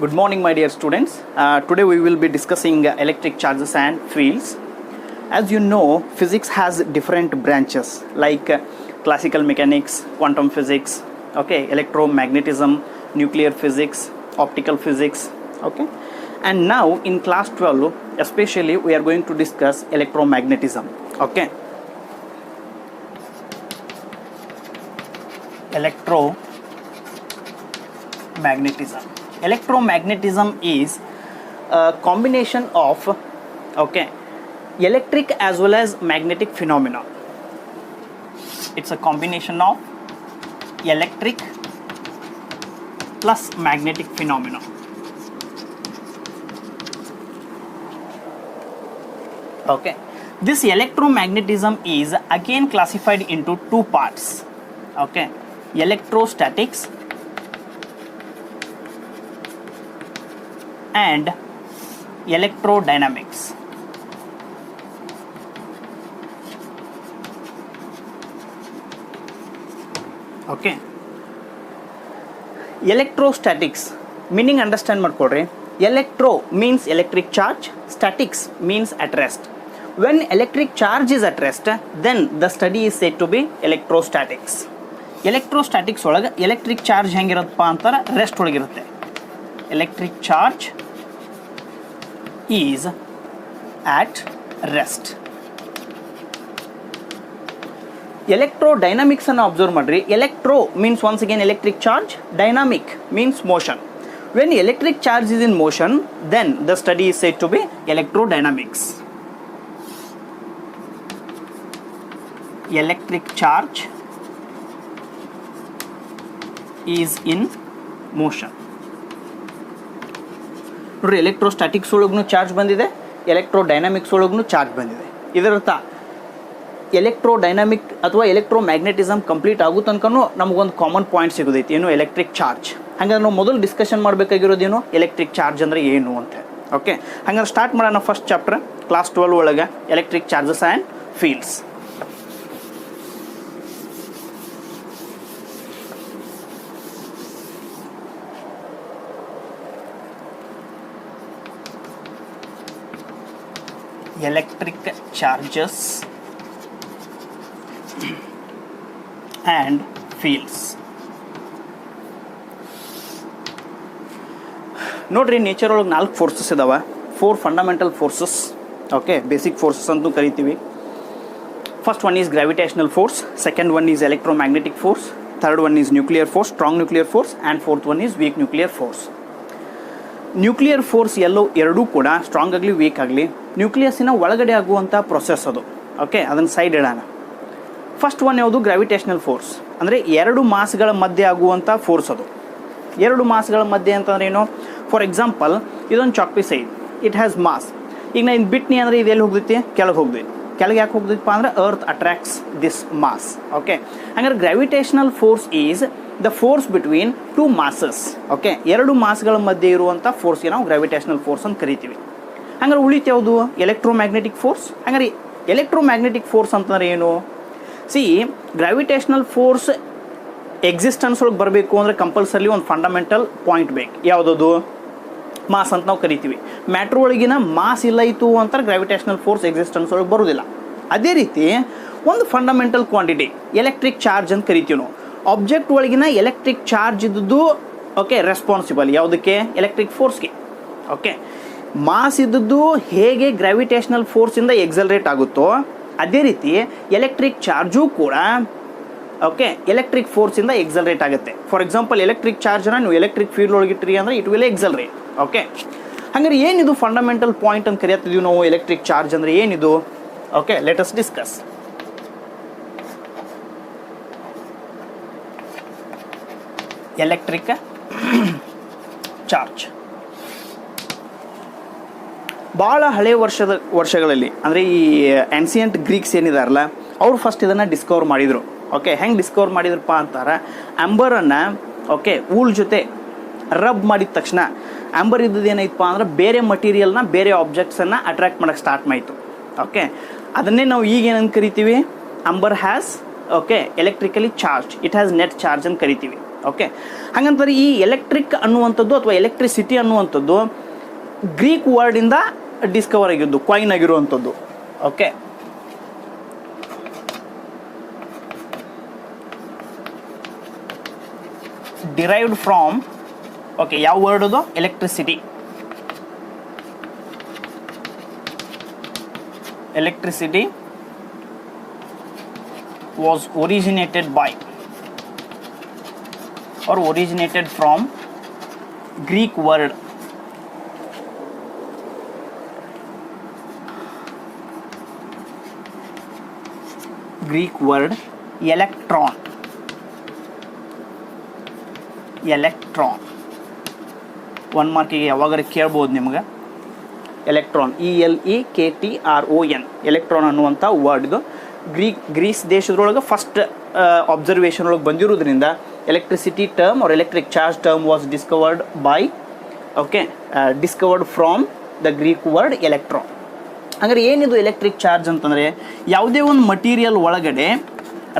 Good morning, my dear students. Today we will be discussing electric charges and fields. As you know, physics has different branches like classical mechanics, quantum physics, okay, electromagnetism, nuclear physics, optical physics, okay. And now in class 12, especially we are going to discuss electromagnetism, okay. Electromagnetism. Electromagnetism is a combination of electric as well as magnetic phenomena. It's a combination of electric plus magnetic phenomena. Okay, this electromagnetism is again classified into two parts. Okay, electrostatics and electrodynamics. Okay, electrostatics meaning understand ಮಾಡ್ಕೊಡ್ರಿ. Electro means electric charge, statics means at rest. When electric charge is at rest, then the study is said to be electrostatics. Electrostatics ಒಳಗೆ electric charge ಹೆಂಗಿರುತ್ತಪ್ಪ ಅಂತಾರ rest ಒಳಗಿರುತ್ತೆ. Electric charge is at rest. Electrodynamics ಅನ್ನು observe ಮಾಡ್ರಿ. Electro means once again electric charge, dynamic means motion. When electric charge is in motion, then the study is said to be electrodynamics. Electric charge is in motion. ನೋಡ್ರಿ, electrostatics ಒಳಗೂ charge ಬಂದಿದೆ, electrodynamics ಒಳಗೂ charge ಬಂದಿದೆ. ಇದರರ್ಥ electrodynamic ಅಥವಾ ಎಲೆಕ್ಟ್ರೋಮ್ಯಾಗ್ನೆಟಿಸಮ್ complete ಆಗೋ ತನಕನೂ ನಮಗೊಂದು ಕಾಮನ್ ಪಾಯಿಂಟ್ ಸಿಗೋದೈತಿ, ಏನು ಎಲೆಕ್ಟ್ರಿಕ್ ಚಾರ್ಜ್. ಹಾಗಾದ್ರೆ ನಾವು ಮೊದಲು ಡಿಸ್ಕಷನ್ ಮಾಡಬೇಕಾಗಿರೋದೇನು ಎಲೆಕ್ಟ್ರಿಕ್ ಚಾರ್ಜ್ ಅಂದರೆ ಏನು ಅಂತ. ಓಕೆ, ಹಾಗಾದ್ರೆ ಸ್ಟಾರ್ಟ್ ಮಾಡೋಣ ಫಸ್ಟ್ ಚಾಪ್ಟರ್ ಕ್ಲಾಸ್ 12 ಒಳಗೆ electric charges and fields. Electric charges and fields. ನೋಡ್ರಿ, ನೇಚರ್ ಒಳಗೆ 4 ಫೋರ್ಸಸ್ ಇದಾವೆ. 4 fundamental forces, okay, basic forces ಅಂತೂ ಕರಿತೀವಿ. First one is gravitational force, second one is electromagnetic force, third one is nuclear force, strong nuclear force, and fourth one is weak nuclear force. Nuclear force ಎರಡೂ ಕೂಡ strong ಆಗಲಿ weak ಆಗಲಿ ನ್ಯೂಕ್ಲಿಯಸ್ಸಿನ ಒಳಗಡೆ ಆಗುವಂಥ process ಅದು. Okay, ಅದನ್ನು side ಇಡೋಣ. First one ಯಾವುದು? Gravitational force. ಅಂದರೆ 2 ಮಾಸ್ಗಳ ಮಧ್ಯೆ ಆಗುವಂಥ ಫೋರ್ಸ್ ಅದು. 2 ಮಾಸ್ಗಳ ಮಧ್ಯೆ ಅಂತಂದ್ರೆ ಏನು? ಫಾರ್ ಎಕ್ಸಾಂಪಲ್, ಇದೊಂದು ಚಾಕ್ ಪೀಸ್ ಐತಿ, ಇಟ್ ಹ್ಯಾಸ್ ಮಾಸ್. ಈಗ ನಾನು ಇದು ಬಿಟ್ನಿ ಅಂದರೆ ಇದು ಎಲ್ಲಿ ಹೋಗ್ತೈತಿ? ಕೆಳಗೆ ಹೋಗ್ತೈತಿ. ಕೆಳಗೆ ಯಾಕೆ ಹೋಗ್ತೈತಪ್ಪ ಅಂದ್ರೆ earth attracts this mass. Okay, ಹಂಗಾರೆ gravitational force is the force between 2 masses. Okay, 2 ಮಾಸ್ಗಳ ಮಧ್ಯೆ ಇರುವಂಥ ಫೋರ್ಸ್ಗೆ ನಾವು ಗ್ರಾವಿಟೇಷನಲ್ ಫೋರ್ಸ್ ಅಂತ ಕರಿತೀವಿ. ಹಂಗಾರೆ ಉಳಿತು ಯಾವುದು? Electromagnetic force. ಹಂಗಾರೆ ಎಲೆಕ್ಟ್ರೋಮ್ಯಾಗ್ನೆಟಿಕ್ ಫೋರ್ಸ್ ಅಂತಂದ್ರೆ ಏನು? ಸಿ, ಗ್ರಾವಿಟೇಷನಲ್ ಫೋರ್ಸ್ ಎಕ್ಸಿಸ್ಟೆನ್ಸ್ ಒಳಗೆ ಬರಬೇಕು ಅಂದರೆ ಕಂಪಲ್ಸರಿ ಒಂದು ಫಂಡಮೆಂಟಲ್ ಪಾಯಿಂಟ್ ಬೇಕು. ಯಾವುದದು? ಮಾಸ್ ಅಂತ ನಾವು ಕರಿತೀವಿ. ಮ್ಯಾಟ್ರ್ ಒಳಗಿನ ಮಾಸ್ ಇಲ್ಲ ಇತ್ತು ಅಂತಾರೆ ಗ್ರಾವಿಟೇಷನಲ್ ಫೋರ್ಸ್ ಎಕ್ಸಿಸ್ಟೆನ್ಸ್ ಒಳಗೆ ಬರೋದಿಲ್ಲ. ಅದೇ ರೀತಿ ಒಂದು ಫಂಡಮೆಂಟಲ್ ಕ್ವಾಂಟಿಟಿ ಎಲೆಕ್ಟ್ರಿಕ್ ಚಾರ್ಜ್ ಅಂತ ಕರಿತೀವಿ ನಾವು. ಆಬ್ಜೆಕ್ಟ್ ಒಳಗಿನ ಎಲೆಕ್ಟ್ರಿಕ್ ಚಾರ್ಜ್ ಇದ್ದದ್ದು ಓಕೆ ರೆಸ್ಪಾನ್ಸಿಬಲ್ ಯಾವುದಕ್ಕೆ? ಎಲೆಕ್ಟ್ರಿಕ್ ಫೋರ್ಸ್ಗೆ. ಓಕೆ, ಮಾಸ್ ಇದ್ದದ್ದು ಹೇಗೆ ಗ್ರಾವಿಟೇಷನಲ್ ಫೋರ್ಸಿಂದ ಎಕ್ಸಲರೇಟ್ ಆಗುತ್ತೋ ಅದೇ ರೀತಿ ಎಲೆಕ್ಟ್ರಿಕ್ ಚಾರ್ಜು ಕೂಡ ಓಕೆ ಎಲೆಕ್ಟ್ರಿಕ್ ಫೋರ್ಸಿಂದ ಎಕ್ಸಲರೇಟ್ ಆಗುತ್ತೆ. ಫಾರ್ ಎಕ್ಸಾಂಪಲ್, ಎಲೆಕ್ಟ್ರಿಕ್ ಚಾರ್ಜನ್ನ ನೀವು ಎಲೆಕ್ಟ್ರಿಕ್ ಫೀಲ್ಡ್ ಒಳಗಿಟ್ರಿ ಅಂದರೆ ಇಟ್ ವಿಲ್ ಎಕ್ಸಲರೇಟ್. ಓಕೆ, ಹಾಗಾದ್ರೆ ಏನಿದು ಫಂಡಮೆಂಟಲ್ ಪಾಯಿಂಟ್ ಅಂತ ಕರೆಯತ್ತಿದ್ದೀವಿ ನಾವು? ಎಲೆಕ್ಟ್ರಿಕ್ ಚಾರ್ಜ್ ಅಂದರೆ ಏನಿದು? Okay, let us discuss. Electric charge ಭಾಳ ಹಳೆಯ ವರ್ಷಗಳಲ್ಲಿ ಅಂದರೆ ಈ ಆನ್ಸಿಯಂಟ್ ಗ್ರೀಕ್ಸ್ ಏನಿದಾರಲ್ಲ ಅವರು ಫಸ್ಟ್ ಇದನ್ನು ಡಿಸ್ಕವರ್ ಮಾಡಿದರು. ಓಕೆ, ಹೆಂಗೆ ಡಿಸ್ಕವರ್ ಮಾಡಿದ್ರಪ್ಪ ಅಂತಾರೆ, ಆಂಬರನ್ನು ಓಕೆ ವೂಲ್ ಜೊತೆ ರಬ್ ಮಾಡಿದ ತಕ್ಷಣ ಆಂಬರ್ ಇದ್ದದ್ದು ಏನೈತಪ್ಪ ಅಂದ್ರೆ ಬೇರೆ ಮಟೀರಿಯಲ್ನ ಬೇರೆ ಆಬ್ಜೆಕ್ಟ್ಸನ್ನು ಅಟ್ರಾಕ್ಟ್ ಮಾಡೋಕ್ಕೆ ಸ್ಟಾರ್ಟ್ ಮಾಡಿತು. ಓಕೆ, ಅದನ್ನೇ ನಾವು ಈಗ ಏನಂತ ಕರಿತೀವಿ? Amber has okay electrically charge, it has net charge ಅಂತ ಕರಿತೀವಿ. ಓಕೆ, ಹಾಗಂತಾರೆ ಈ ಎಲೆಕ್ಟ್ರಿಕ್ ಅನ್ನುವಂಥದ್ದು ಅಥವಾ ಎಲೆಕ್ಟ್ರಿಸಿಟಿ ಅನ್ನುವಂಥದ್ದು ಗ್ರೀಕ್ ವರ್ಡಿಂದ ಡಿಸ್ಕವರ್ ಆಗಿದ್ದು, ಕಾಯಿನ್ ಆಗಿರುವಂಥದ್ದು. ಓಕೆ, ಡಿರೈವ್ಡ್ ಫ್ರಾಮ್, ಓಕೆ, ಯಾವ ವರ್ಡ್ ಅದು? Electricity. Electricity was originated by or originated from Greek word electron. Electron 1 ಮಾರ್ಕಿಗೆ ಯಾವಾಗಾರ ಕೇಳ್ಬೋದು ನಿಮ್ಗೆ. ಎಲೆಕ್ಟ್ರಾನ್, ELEKTRON, ಎಲೆಕ್ಟ್ರಾನ್ ಅನ್ನುವಂಥ ವರ್ಡ್ ಇದು ಗ್ರೀಸ್ ದೇಶದೊಳಗೆ ಫಸ್ಟ್ ಅಬ್ಸರ್ವೇಷನ್ ಒಳಗೆ ಬಂದಿರೋದ್ರಿಂದ electricity term or electric charge term was discovered by, okay, discovered from the Greek word electron. ಹಾಗಾದ್ರೆ ಏನಿದು ಎಲೆಕ್ಟ್ರಿಕ್ ಚಾರ್ಜ್ ಅಂತಂದರೆ, ಯಾವುದೇ ಒಂದು ಮಟೀರಿಯಲ್ ಒಳಗಡೆ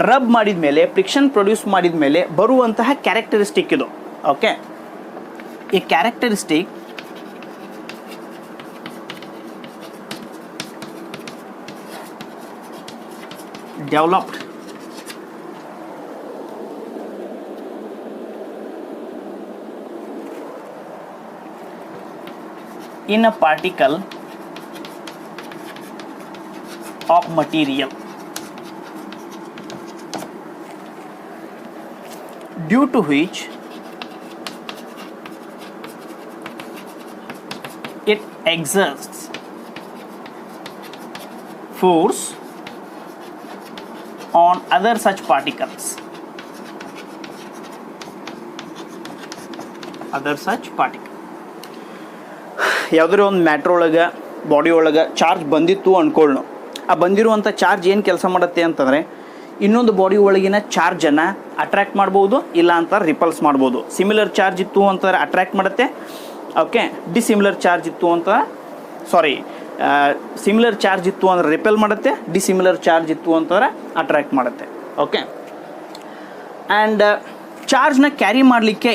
ರಬ್ ಮಾಡಿದ ಮೇಲೆ, ಫ್ರಿಕ್ಷನ್ ಪ್ರೊಡ್ಯೂಸ್ ಮಾಡಿದ ಮೇಲೆ ಬರುವಂತಹ ಕ್ಯಾರೆಕ್ಟರಿಸ್ಟಿಕ್ ಇದು. ಓಕೆ, ಈ characteristic developed in a particle of material due to which it exerts force on other such particles. ಯಾವುದೇ ಒಂದು ಮ್ಯಾಟ್ರ್ ಒಳಗೆ, ಬಾಡಿ ಒಳಗೆ ಚಾರ್ಜ್ ಬಂದಿತ್ತು ಅಂದ್ಕೊಳ್ಳೋಣ. ಆ ಬಂದಿರುವಂಥ ಚಾರ್ಜ್ ಏನು ಕೆಲಸ ಮಾಡುತ್ತೆ ಅಂತಂದರೆ, ಇನ್ನೊಂದು ಬಾಡಿ ಒಳಗಿನ ಚಾರ್ಜನ್ನು ಅಟ್ರ್ಯಾಕ್ಟ್ ಮಾಡ್ಬೋದು, ಇಲ್ಲ ಅಂತ ರಿಪಲ್ಸ್ ಮಾಡ್ಬೋದು. ಸಿಮಿಲರ್ ಚಾರ್ಜ್ ಇತ್ತು ಅಂತಂದರೆ ಅಟ್ರ್ಯಾಕ್ಟ್ ಮಾಡುತ್ತೆ. ಓಕೆ, ಡಿಸಿಮಿಲರ್ ಚಾರ್ಜ್ ಇತ್ತು ಅಂತ ಸಿಮಿಲರ್ ಚಾರ್ಜ್ ಇತ್ತು ಅಂದರೆ ರಿಪೆಲ್ ಮಾಡುತ್ತೆ, ಡಿಸಿಮಿಲರ್ ಚಾರ್ಜ್ ಇತ್ತು ಅಂತಂದರೆ ಅಟ್ರ್ಯಾಕ್ಟ್ ಮಾಡುತ್ತೆ. ಓಕೆ, ಆ್ಯಂಡ್ ಚಾರ್ಜ್ನ ಕ್ಯಾರಿ ಮಾಡಲಿಕ್ಕೆ,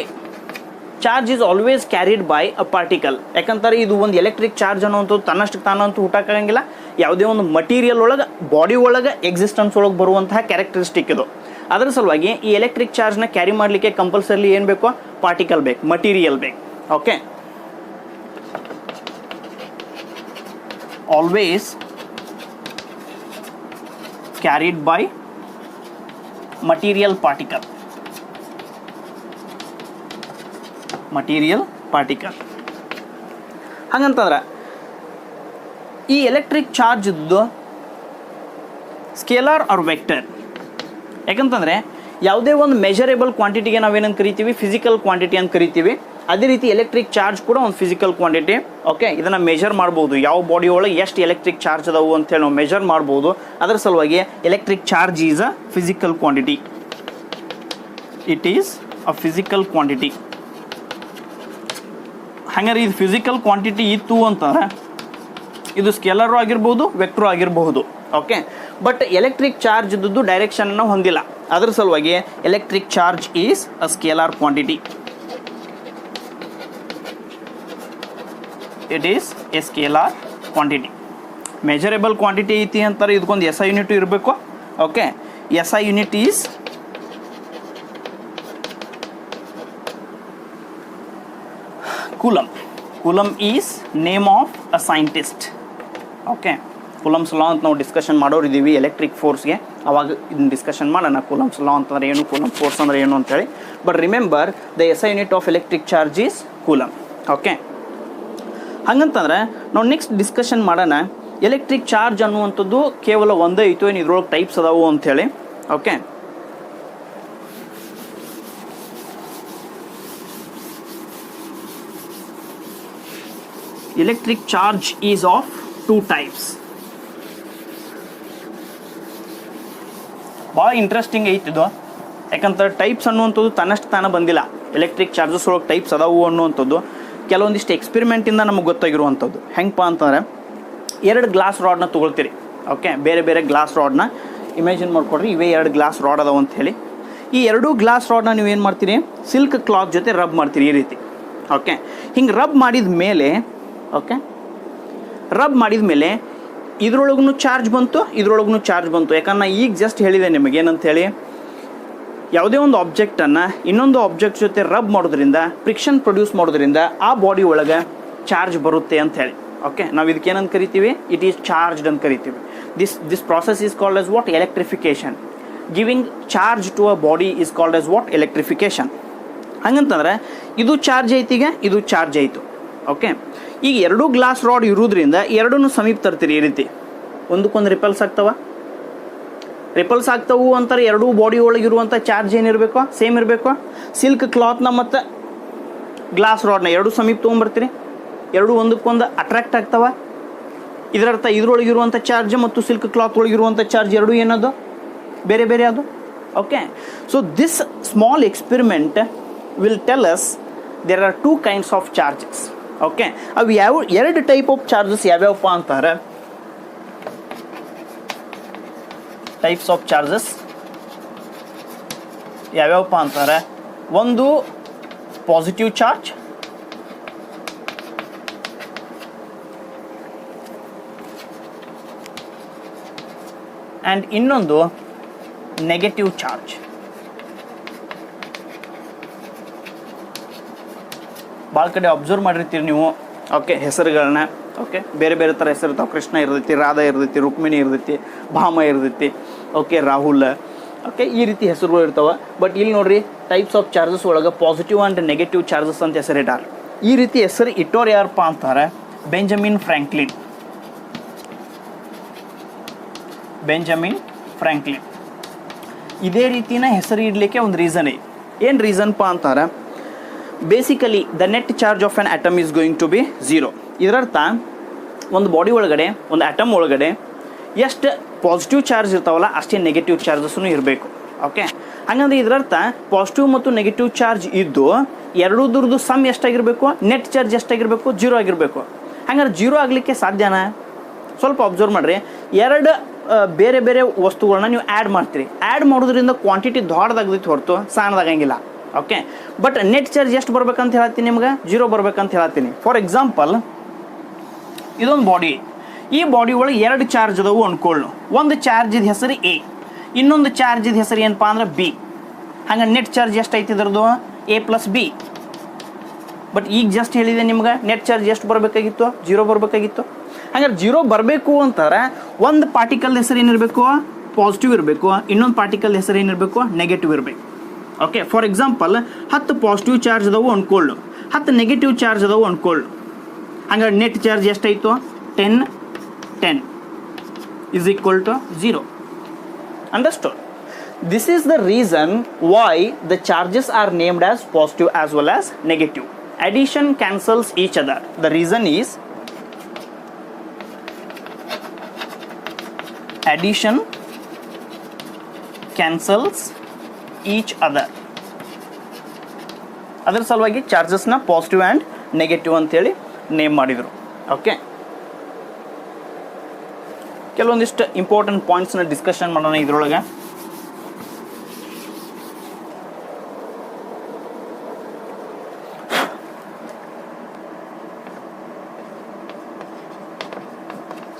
charge is always carried by a particle. ಯಾಕಂತಾರೆ ಇದು ಒಂದು ಎಲೆಕ್ಟ್ರಿಕ್ ಚಾರ್ಜ್ ಅನ್ನುವಂಥದ್ದು ತನ್ನಷ್ಟಕ್ಕೆ ತಾನಂತೂ ಹುಟ್ಟಾಕಾಗಂಗಿಲ್ಲ. ಯಾವುದೇ ಒಂದು ಮಟೀರಿಯಲ್ ಒಳಗೆ, ಬಾಡಿ ಒಳಗೆ ಎಕ್ಸಿಸ್ಟೆನ್ಸ್ ಒಳಗೆ ಬರುವಂತಹ ಕ್ಯಾರೆಕ್ಟರಿಸ್ಟಿಕ್ ಇದು. ಅದರ ಸಲುವಾಗಿ ಈ ಎಲೆಕ್ಟ್ರಿಕ್ ಚಾರ್ಜ್ನ ಕ್ಯಾರಿ ಮಾಡಲಿಕ್ಕೆ ಕಂಪಲ್ಸರಿ ಏನು ಬೇಕು? ಪಾರ್ಟಿಕಲ್ ಬೇಕು, ಮಟೀರಿಯಲ್ ಬೇಕು. Okay, always carried by material particle. ಹಾಗಂತಂದ್ರೆ ಈ ಎಲೆಕ್ಟ್ರಿಕ್ ಚಾರ್ಜ್ ಇದ್ದು ಸ್ಕೇಲಾರ್ ಆರ್ ವೆಕ್ಟರ್. ಯಾಕಂತಂದರೆ ಯಾವುದೇ ಒಂದು ಮೆಜರೇಬಲ್ ಕ್ವಾಂಟಿಟಿಗೆ ನಾವೇನಂತ ಕರಿತೀವಿ? ಫಿಸಿಕಲ್ ಕ್ವಾಂಟಿಟಿ ಅಂತ ಕರಿತೀವಿ. ಅದೇ ರೀತಿ ಎಲೆಕ್ಟ್ರಿಕ್ ಚಾರ್ಜ್ ಕೂಡ ಒಂದು ಫಿಸಿಕಲ್ ಕ್ವಾಂಟಿಟಿ. ಓಕೆ, ಇದನ್ನು ಮೆಜರ್ ಮಾಡ್ಬೋದು, ಯಾವ ಬಾಡಿ ಒಳಗೆ ಎಷ್ಟು ಎಲೆಕ್ಟ್ರಿಕ್ ಚಾರ್ಜ್ ಅದಾವು ಅಂತೇಳಿ ನಾವು ಮೆಜರ್ ಮಾಡ್ಬೋದು. ಅದರ ಸಲುವಾಗಿ electric charge is a physical quantity. It is a physical quantity. ಹಾಗಾದ್ರೆ ಇದು ಫಿಸಿಕಲ್ ಕ್ವಾಂಟಿಟಿ ಇತ್ತು ಅಂತಂದರೆ ಇದು ಸ್ಕೇಲರು ಆಗಿರ್ಬೋದು, ವೆಕ್ಟ್ರು ಆಗಿರಬಹುದು. ಓಕೆ, ಬಟ್ ಎಲೆಕ್ಟ್ರಿಕ್ ಚಾರ್ಜ್ ಇದ್ದದ್ದು ಡೈರೆಕ್ಷನನ್ನು ಹೊಂದಿಲ್ಲ. ಅದರ ಸಲುವಾಗಿ electric charge is a scalar quantity. It is A scalar quantity. Measurable quantity ಐತಿ ಅಂತಾರೆ, ಇದಕ್ಕೊಂದು SI ಯೂನಿಟ್ ಇರಬೇಕು. Okay, SI unit is coulomb. Coulomb is name of a scientist. Okay, coulombs ಲಾ ಅಂತ ನಾವು ಡಿಸ್ಕಷನ್ ಮಾಡೋರಿದ್ದೀವಿ ಎಲೆಕ್ಟ್ರಿಕ್ ಫೋರ್ಸ್ಗೆ. ಅವಾಗ ಇದನ್ನ ಡಿಸ್ಕಷನ್ ಮಾಡೋಣ, coulombs ಲಾ ಅಂತಂದರೆ ಏನು, ಕೂಲಮ್ ಫೋರ್ಸ್ ಅಂದರೆ ಏನು ಅಂತೇಳಿ. But remember the SI unit of electric charge is coulomb. Okay, ಹಾಗಂತಂದ್ರೆ ನಾವು ನೆಕ್ಸ್ಟ್ ಡಿಸ್ಕಷನ್ ಮಾಡೋಣ ಎಲೆಕ್ಟ್ರಿಕ್ ಚಾರ್ಜ್ ಅನ್ನುವಂಥದ್ದು ಕೇವಲ ಒಂದೇ ಐತೋ ಏನು ಇದ್ರೊಳಗೆ ಟೈಪ್ಸ್ ಅದಾವು ಅಂಥೇಳಿ. Okay, electric charge is of 2 types. ಭಾಳ ಇಂಟ್ರೆಸ್ಟಿಂಗ್ ಐತಿದು. ಯಾಕಂದ್ರೆ ಟೈಪ್ಸ್ ಅನ್ನುವಂಥದ್ದು ತನ್ನಷ್ಟು ತಾನೇ ಬಂದಿಲ್ಲ. ಎಲೆಕ್ಟ್ರಿಕ್ ಚಾರ್ಜಸ್ ಒಳಗೆ ಟೈಪ್ಸ್ ಅದಾವು ಅನ್ನುವಂಥದ್ದು ಕೆಲವೊಂದಿಷ್ಟು ಎಕ್ಸ್ಪೆರಿಮೆಂಟಿಂದ ನಮಗೆ ಗೊತ್ತಾಗಿರುವಂಥದ್ದು. ಹೆಂಗಪ್ಪ ಅಂತಂದರೆ, 2 ಗ್ಲಾಸ್ ರಾಡ್ನ ತೊಗೊಳ್ತೀರಿ. ಓಕೆ, ಬೇರೆ ಬೇರೆ ಗ್ಲಾಸ್ ರಾಡ್ನ ಇಮ್ಯಾಜಿನ್ ಮಾಡ್ಕೊಡ್ರಿ. ಇವೇ 2 ಗ್ಲಾಸ್ ರಾಡ್ ಅದಾವ ಅಂತ ಹೇಳಿ. ಈ ಎರಡೂ ಗ್ಲಾಸ್ ರಾಡ್ನ ನೀವು ಏನು ಮಾಡ್ತೀರಿ, ಸಿಲ್ಕ್ ಕ್ಲಾತ್ ಜೊತೆ ರಬ್ ಮಾಡ್ತೀರಿ ಈ ರೀತಿ. ಓಕೆ, ಹಿಂಗೆ ರಬ್ ಮಾಡಿದ ಮೇಲೆ, ಓಕೆ, ರಬ್ ಮಾಡಿದ ಮೇಲೆ ಇದ್ರೊಳಗೂ ಚಾರ್ಜ್ ಬಂತು, ಇದ್ರೊಳಗೂ ಚಾರ್ಜ್ ಬಂತು. ಯಾಕಂದ್ರೆ ಈಗ ಜಸ್ಟ್ ಹೇಳಿದೆ ನಿಮಗೆ ಏನಂತೇಳಿ, ಯಾವುದೇ ಒಂದು ಆಬ್ಜೆಕ್ಟನ್ನು ಇನ್ನೊಂದು ಆಬ್ಜೆಕ್ಟ್ ಜೊತೆ ರಬ್ ಮಾಡೋದ್ರಿಂದ, ಫ್ರಿಕ್ಷನ್ ಪ್ರೊಡ್ಯೂಸ್ ಮಾಡೋದ್ರಿಂದ ಆ ಬಾಡಿ ಒಳಗೆ ಚಾರ್ಜ್ ಬರುತ್ತೆ ಅಂತ ಹೇಳಿ. ಓಕೆ, ನಾವು ಇದಕ್ಕೆ ಏನಂತ ಕರಿತೀವಿ, ಇಟ್ ಈಸ್ ಚಾರ್ಜ್ಡ್ ಅಂತ ಕರಿತೀವಿ. This process is called as what, electrification. Giving charge to a body is called as what, electrification. ಹಂಗಂತಂದ್ರೆ ಇದು ಚಾರ್ಜ್ ಐತಿಗೆ, ಇದು ಚಾರ್ಜ್ ಆಯಿತು. ಓಕೆ, ಈಗ ಎರಡೂ ಗ್ಲಾಸ್ ರಾಡ್ ಇರೋದ್ರಿಂದ ಎರಡೂ ಸಮೀಪ ತರ್ತೀರಿ ಈ ರೀತಿ. ಒಂದಕ್ಕೊಂದು ರಿಪಲ್ಸ್ ಆಗ್ತಾವ, ರಿಪಲ್ಸ್ ಆಗ್ತಾವು ಅಂತಾರೆ. ಎರಡೂ ಬಾಡಿ ಒಳಗಿರುವಂಥ ಚಾರ್ಜ್ ಏನಿರಬೇಕು, ಸೇಮ್ ಇರಬೇಕು. ಸಿಲ್ಕ್ ಕ್ಲಾತ್ನ ಮತ್ತು ಗ್ಲಾಸ್ ರಾಡ್ನ ಎರಡು ಸಮೀಪ ತೊಗೊಂಬರ್ತೀರಿ, ಎರಡೂ ಒಂದಕ್ಕೊಂದು ಅಟ್ರಾಕ್ಟ್ ಆಗ್ತಾವ. ಇದರರ್ಥ ಇದ್ರೊಳಗಿರುವಂಥ ಚಾರ್ಜ್ ಮತ್ತು ಸಿಲ್ಕ್ ಕ್ಲಾತ್ ಒಳಗಿರುವಂಥ ಚಾರ್ಜ್ ಎರಡೂ ಏನದು, ಬೇರೆ ಬೇರೆ ಅದು. Okay, so this small experiment will tell us there are two kinds of charges. Okay, ಅವು ಯಾವ ಎರಡು ಟೈಪ್ ಆಫ್ ಚಾರ್ಜಸ್ ಯಾವ್ಯಾವಪ್ಪ ಅಂತಾರೆ, ಟೈಪ್ಸ್ ಆಫ್ ಚಾರ್ಜಸ್ ಯಾವ್ಯಾವಪ್ಪ ಅಂತಾರೆ. ಒಂದು ಪಾಸಿಟಿವ್ ಚಾರ್ಜ್, ಆ್ಯಂಡ್ ಇನ್ನೊಂದು ನೆಗೆಟಿವ್ ಚಾರ್ಜ್. ಭಾಳ ಕಡೆ ಅಬ್ಸರ್ವ್ ಮಾಡಿರ್ತೀರಿ ನೀವು. ಓಕೆ, ಹೆಸರುಗಳನ್ನ. ಓಕೆ, ಬೇರೆ ಬೇರೆ ಥರ ಹೆಸರು ಇರ್ತಾವೆ. ಕೃಷ್ಣ ಇರ್ತೈತಿ, ರಾಧಾ ಇರ್ತೈತಿ, ರುಕ್ಮಿಣಿ ಇರ್ತೈತಿ, ಭಾಮ ಇರ್ತೈತಿ. ಓಕೆ, ರಾಹುಲ್. ಓಕೆ, ಈ ರೀತಿ ಹೆಸರುಗಳು ಇರ್ತಾವೆ. ಬಟ್ ಇಲ್ಲಿ ನೋಡ್ರಿ, ಟೈಪ್ಸ್ ಆಫ್ ಚಾರ್ಜಸ್ ಒಳಗೆ ಪಾಸಿಟಿವ್ ಆ್ಯಂಡ್ ನೆಗೆಟಿವ್ ಚಾರ್ಜಸ್ ಅಂತ ಹೆಸರು ಇಟ್ಟಾರ. ಈ ರೀತಿ ಹೆಸರು ಇಟ್ಟೋರು ಯಾರಪ್ಪ ಅಂತಾರೆ, ಬೆಂಜಮಿನ್ ಫ್ರ್ಯಾಂಕ್ಲಿನ್. Benjamin Franklin. ಇದೇ ರೀತಿನ ಹೆಸರು ಇಡಲಿಕ್ಕೆ ಒಂದು ರೀಸನ್ ಐತಿ. ಏನು ರೀಸನ್ಪ ಅಂತಾರೆ, basically the net charge of an atom is going to be 0. ಇದರರ್ಥ ಒಂದು ಬಾಡಿ ಒಳಗಡೆ, ಒಂದು ಆಟಮ್ ಒಳಗಡೆ ಎಷ್ಟು ಪಾಸಿಟಿವ್ ಚಾರ್ಜ್ ಇರ್ತಾವಲ್ಲ ಅಷ್ಟೇ ನೆಗೆಟಿವ್ ಚಾರ್ಜಸ್ಸೂ ಇರಬೇಕು. ಓಕೆ, ಹಾಗಂದ್ರೆ ಇದರರ್ಥ ಪಾಸಿಟಿವ್ ಮತ್ತು ನೆಗೆಟಿವ್ ಚಾರ್ಜ್ ಇದ್ದು ಎರಡೂದ್ರದ್ದು ಸಮ್ ಎಷ್ಟಾಗಿರಬೇಕು, ನೆಟ್ ಚಾರ್ಜ್ ಎಷ್ಟಾಗಿರಬೇಕು, 0 ಆಗಿರಬೇಕು. ಹಂಗಾರೆ 0 ಆಗಲಿಕ್ಕೆ ಸಾಧ್ಯನಾ? ಸ್ವಲ್ಪ ಅಬ್ಸರ್ವ್ ಮಾಡಿರಿ. ಎರಡು ಬೇರೆ ಬೇರೆ ವಸ್ತುಗಳನ್ನ ನೀವು ಆ್ಯಡ್ ಮಾಡ್ತೀರಿ. ಆ್ಯಡ್ ಮಾಡೋದ್ರಿಂದ ಕ್ವಾಂಟಿಟಿ ದೊಡ್ಡದಾಗದೈತಿ ಹೊರತು ಸಣ್ಣದಾಗಂಗಿಲ್ಲ. ಓಕೆ, ಬಟ್ ನೆಟ್ ಚಾರ್ಜ್ ಎಷ್ಟು ಬರ್ಬೇಕಂತ ಹೇಳ್ತೀನಿ ನಿಮ್ಗೆ, 0 ಬರ್ಬೇಕಂತ ಹೇಳ್ತೀನಿ. ಫಾರ್ ಎಕ್ಸಾಂಪಲ್, ಇದೊಂದು ಬಾಡಿ. ಈ ಬಾಡಿ ಒಳಗೆ ಎರಡು ಚಾರ್ಜ್ ಅದಾವು ಅನ್ಕೊಳ್ಳು. ಒಂದು ಚಾರ್ಜಿದ ಹೆಸರು ಎ, ಇನ್ನೊಂದು ಚಾರ್ಜಿದ ಹೆಸರು ಏನಪ್ಪ ಅಂದ್ರೆ ಬಿ. ಹಂಗೆ ನೆಟ್ ಚಾರ್ಜ್ ಎಷ್ಟು ಐತಿ ಇದ್ರದ್ದು, ಎ ಪ್ಲಸ್ ಬಿ. ಬಟ್ ಈಗ ಜಸ್ಟ್ ಹೇಳಿದೆ ನಿಮ್ಗೆ ನೆಟ್ ಚಾರ್ಜ್ ಎಷ್ಟು ಬರಬೇಕಾಗಿತ್ತು, 0 ಬರಬೇಕಾಗಿತ್ತು. ಹಂಗಾರೆ 0 ಬರಬೇಕು ಅಂತಾರೆ ಒಂದು ಪಾರ್ಟಿಕಲ್ ಹೆಸರು ಏನಿರಬೇಕು, ಪಾಸಿಟಿವ್ ಇರಬೇಕು. ಇನ್ನೊಂದು ಪಾರ್ಟಿಕಲ್ ಹೆಸರು ಏನಿರಬೇಕು, ನೆಗೆಟಿವ್ ಇರಬೇಕು. Okay, for example 10 positive charge ಅದಾವು ಅನ್ಕೊಳ್ಳು, 10 ನೆಗೆಟಿವ್ ಚಾರ್ಜ್ ಅದಾವು ಅನ್ಕೊಳ್ಳು. ಹಂಗಾರೆ ನೆಟ್ ಚಾರ್ಜ್ ಎಷ್ಟಾಯಿತು, 10 is equal to 0. Understood? This is the reason why the charges are named as positive as well as negative. Addition cancels each other. The reason is addition cancels each other. ಅದರ ಸಲುವಾಗಿ ಚಾರ್ಜಸ್ನ positive and negative ಅಂತೇಳಿ name ಮಾಡಿದರು. Okay, ಕೆಲವೊಂದಿಷ್ಟು important ಪಾಯಿಂಟ್ಸ್ನ discussion ಮಾಡೋಣ ಇದರೊಳಗೆ.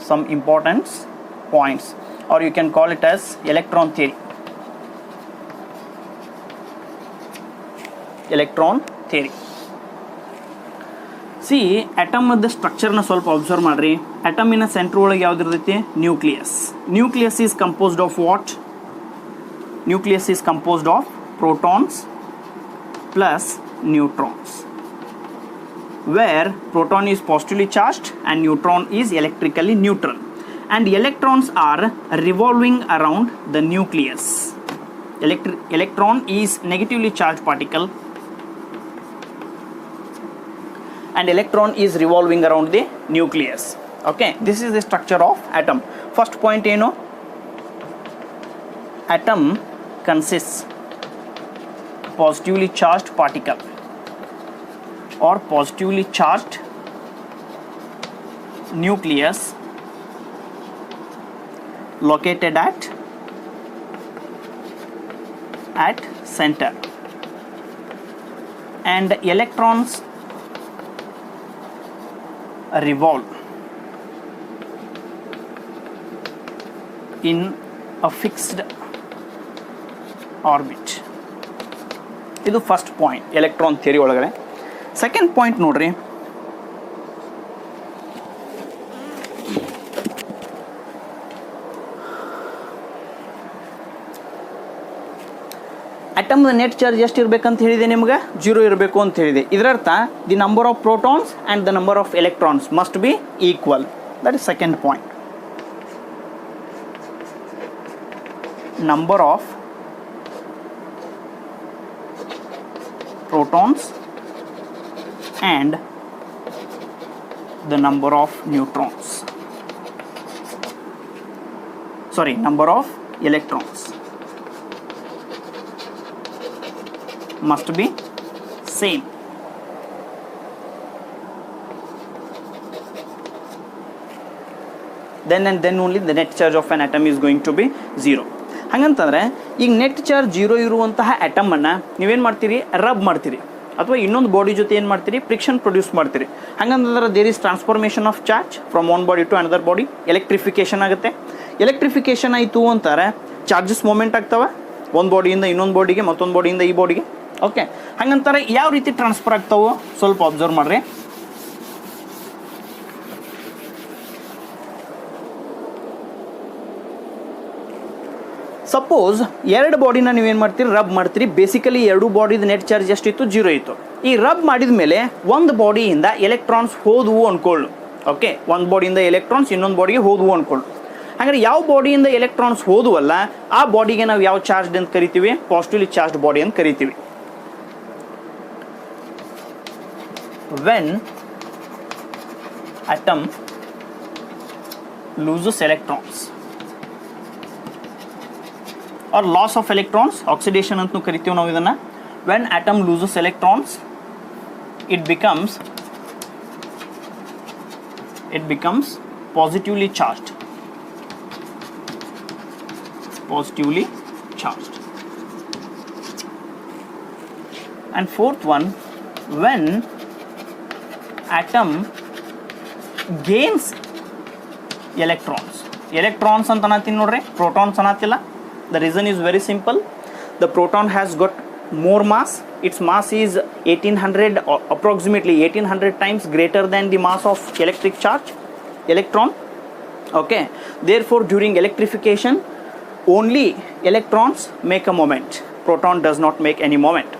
Some important points, or you can call it as electron theory. Electron theory. See ಅಟಮ್ದ ಸ್ಟ್ರಕ್ಚರ್ನ ಸ್ವಲ್ಪ ಅಬ್ಸರ್ವ್ ಮಾಡಿರಿ. ಅಟಮಿನ ಸೆಂಟ್ರ್ ಒಳಗೆ ಯಾವ್ದು ಇರ್ತೈತಿ, nucleus. Nucleus is composed of what, nucleus is composed of protons plus neutrons, where proton is positively charged and neutron is electrically neutral, and electrons are revolving around the nucleus. Electron is negatively charged particle and electron is revolving around the nucleus. Okay, this is the structure of atom. First point ಏನು, atom consists positively charged particle or positively charged nucleus located at center and electrons revolve in a fixed orbit. ಇದು first point electron theory ಒಳಗಡೆ. Second point ನೋಡ್ರಿ, ಅಟಮ್ದ net charge ಎಷ್ಟು ಇರಬೇಕಂತ ಹೇಳಿದೆ ನಿಮ್ಗೆ? 0 ಇರಬೇಕು ಅಂತ ಹೇಳಿದೆ. ಇದರರ್ಥ the number of protons and the number of electrons must be equal. That is second point. Number of protons and the number of neutrons, sorry, number of electrons must be same. Then and then only the net charge of an atom is going to be 0. ಹಾಗಂತಂದರೆ ಈಗ net charge 0 ಇರುವಂತಹ ಆಟಮನ್ನು ನೀವೇನು ಮಾಡ್ತೀರಿ? Rub ಮಾಡ್ತೀರಿ, ಅಥವಾ ಇನ್ನೊಂದು body ಜೊತೆ ಏನು ಮಾಡ್ತೀರಿ? ಫ್ರಿಕ್ಷನ್ ಪ್ರೊಡ್ಯೂಸ್ ಮಾಡ್ತೀರಿ. ಹಾಗಂತಂದ್ರೆ there is transformation of charge from one body to another body. Electrification ಆಗುತ್ತೆ. ಎಲೆಕ್ಟ್ರಿಫಿಕೇಷನ್ ಆಯಿತು ಅಂತಾರೆ ಚಾರ್ಜಸ್ ಮೂಮೆಂಟ್ ಆಗ್ತವೆ ಒಂದು ಬಾಡಿಯಿಂದ ಇನ್ನೊಂದು ಬಾಡಿಗೆ, ಮತ್ತೊಂದು ಬಾಡಿಯಿಂದ ಈ ಬಾಡಿಗೆ. ಓಕೆ, ಹಾಗಂತಾರೆ ಯಾವ ರೀತಿ ಟ್ರಾನ್ಸ್ಫರ್ ಆಗ್ತಾವೋ ಸ್ವಲ್ಪ ಅಬ್ಸರ್ವ್ ಮಾಡಿರಿ. ಸಪೋಸ್ ಎರಡು ಬಾಡಿನ ನೀವೇನು ಮಾಡ್ತೀರಿ? ರಬ್ ಮಾಡ್ತೀರಿ. ಬೇಸಿಕಲಿ ಎರಡು ಬಾಡಿದ ನೆಟ್ ಚಾರ್ಜ್ ಎಷ್ಟಿತ್ತು? 0 ಇತ್ತು. ಈ ರಬ್ ಮಾಡಿದ ಮೇಲೆ ಒಂದು ಬಾಡಿಯಿಂದ ಎಲೆಕ್ಟ್ರಾನ್ಸ್ ಹೋದವು ಅಂದ್ಕೊಳ್ಳು. ಓಕೆ, ಒಂದು ಬಾಡಿಯಿಂದ ಎಲೆಕ್ಟ್ರಾನ್ಸ್ ಇನ್ನೊಂದು ಬಾಡಿಗೆ ಹೋದವು ಅಂದ್ಕೊಳ್ಳು. ಹಾಗಾದ್ರೆ ಯಾವ ಬಾಡಿಯಿಂದ ಎಲೆಕ್ಟ್ರಾನ್ಸ್ ಹೋದವಲ್ಲ ಆ ಬಾಡಿಗೆ ನಾವು ಯಾವ ಚಾರ್ಜ್ ಅಂತ ಕರಿತೀವಿ? ಪಾಸಿಟಿವ್ಲಿ ಚಾರ್ಜ್ಡ್ ಬಾಡಿ ಅಂತ ಕರಿತೀವಿ. When atom loses electrons or loss of electrons, oxidation ಅಂತೂ ಕರಿತೀವಿ ನಾವು ಇದನ್ನು. when atom loses electrons it becomes positively charged. And fourth one, when atom gains electrons ಅಂತ ಅನ್ನತ್ತೀನಿ ನೋಡ್ರಿ, protons ಅನ್ನತ್ತಿಲ್ಲ. The reason is very simple. The proton has got more mass. Its mass is 1800, approximately 1800 times greater than the mass of electric charge, electron. Okay. Therefore, during electrification, only electrons make a moment. Proton does not make any moment.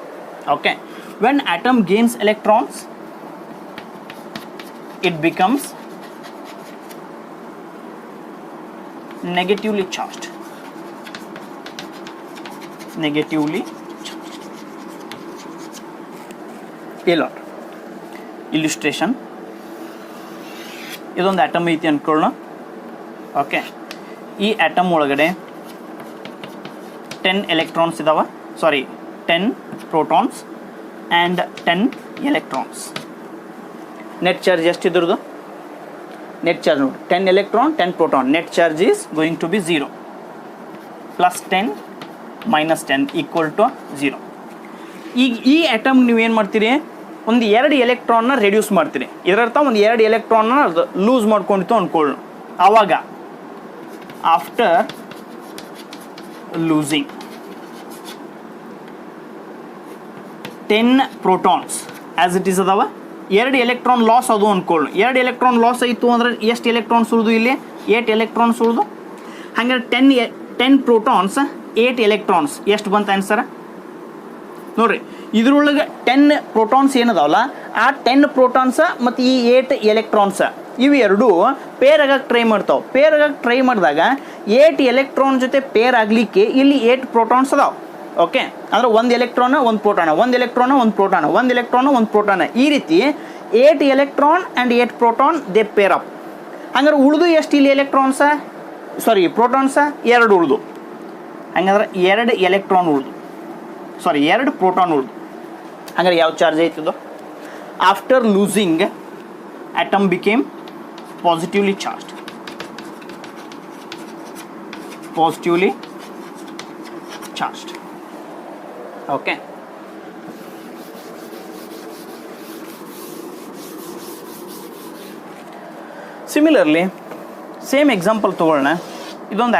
Okay. When atom gains electrons, it becomes negatively charged. Illustration. ಇದೊಂದು atom ಐತಿ ಅನ್ಕೊಳ್ಳೋಣ. Okay, ಈ atom ಒಳಗಡೆ 10 electrons ಇದಾವೆ, 10 protons and 10 electrons. Net charge ಎಷ್ಟು ಇದ್ರದ್ದು? Net charge ನೋಡಿ, 10 electron 10 proton. Net charge is going to be 0 plus 10 minus 10 equal to 0. ಈಗ ಈ ಆಟಮ್ ನೀವೇನು ಮಾಡ್ತೀರಿ? ಒಂದು 2 ಎಲೆಕ್ಟ್ರಾನ್ನ ರೆಡ್ಯೂಸ್ ಮಾಡ್ತೀರಿ. ಇದರರ್ಥ ಒಂದು 2 ಎಲೆಕ್ಟ್ರಾನ್ನ ಲೂಸ್ ಮಾಡ್ಕೊಂಡಿತ್ತು ಅಂದ್ಕೊಳ್ಳು. ಆವಾಗ after losing 10 protons as it is ಅದಾವ, 2 ಎಲೆಕ್ಟ್ರಾನ್ ಲಾಸ್ ಅದು ಅಂದ್ಕೊಳ್ಳು. 2 ಎಲೆಕ್ಟ್ರಾನ್ ಲಾಸ್ ಆಯಿತು ಅಂದರೆ ಎಷ್ಟು ಎಲೆಕ್ಟ್ರಾನ್ಸ್ ಉಳಿದು? ಇಲ್ಲಿ 8 ಎಲೆಕ್ಟ್ರಾನ್ಸ್ ಉಳಿದು. ಹಾಗಾದ್ರೆ 10 ಪ್ರೋಟಾನ್ಸ್ 8 ಎಲೆಕ್ಟ್ರಾನ್ಸ್ ಎಷ್ಟು ಬಂತು ಆನ್ಸರ್ ನೋಡ್ರಿ. ಇದ್ರೊಳಗೆ 10 ಪ್ರೋಟಾನ್ಸ್ ಏನದಾವಲ್ಲ ಆ 10 ಪ್ರೋಟಾನ್ಸ ಮತ್ತು ಈ 8 ಎಲೆಕ್ಟ್ರಾನ್ಸ ಇವು ಎರಡೂ ಪೇರ್ ಆಗಕ್ಕೆ ಟ್ರೈ ಮಾಡಿದಾಗ 8 ಎಲೆಕ್ಟ್ರಾನ್ ಜೊತೆ ಪೇರ್ ಆಗಲಿಕ್ಕೆ ಇಲ್ಲಿ 8 ಪ್ರೋಟಾನ್ಸ್ ಅದಾವೆ. ಓಕೆ, ಅಂದರೆ 1 electron 1 proton, 1 electron 1 proton, 1 electron 1 proton, ಈ ರೀತಿ 8 electron and 8 proton they pair up. ಹಂಗಾರೆ ಉಳಿದು ಎಷ್ಟು ಇಲ್ಲಿ ಪ್ರೋಟಾನ್ಸ 2 ಉಳಿದು. ಹಂಗಂದ್ರೆ 2 ಎಲೆಕ್ಟ್ರಾನ್ ಉಳಿದು, 2 ಪ್ರೋಟಾನ್ ಉಳಿದು. ಹಂಗಾರೆ ಯಾವ ಚಾರ್ಜ್ ಆಯ್ತದೋ? After losing atom became positively charged. Okay. Similarly same example ತೊಗೊಳ್ಳೋಣ. ಇದೊಂದು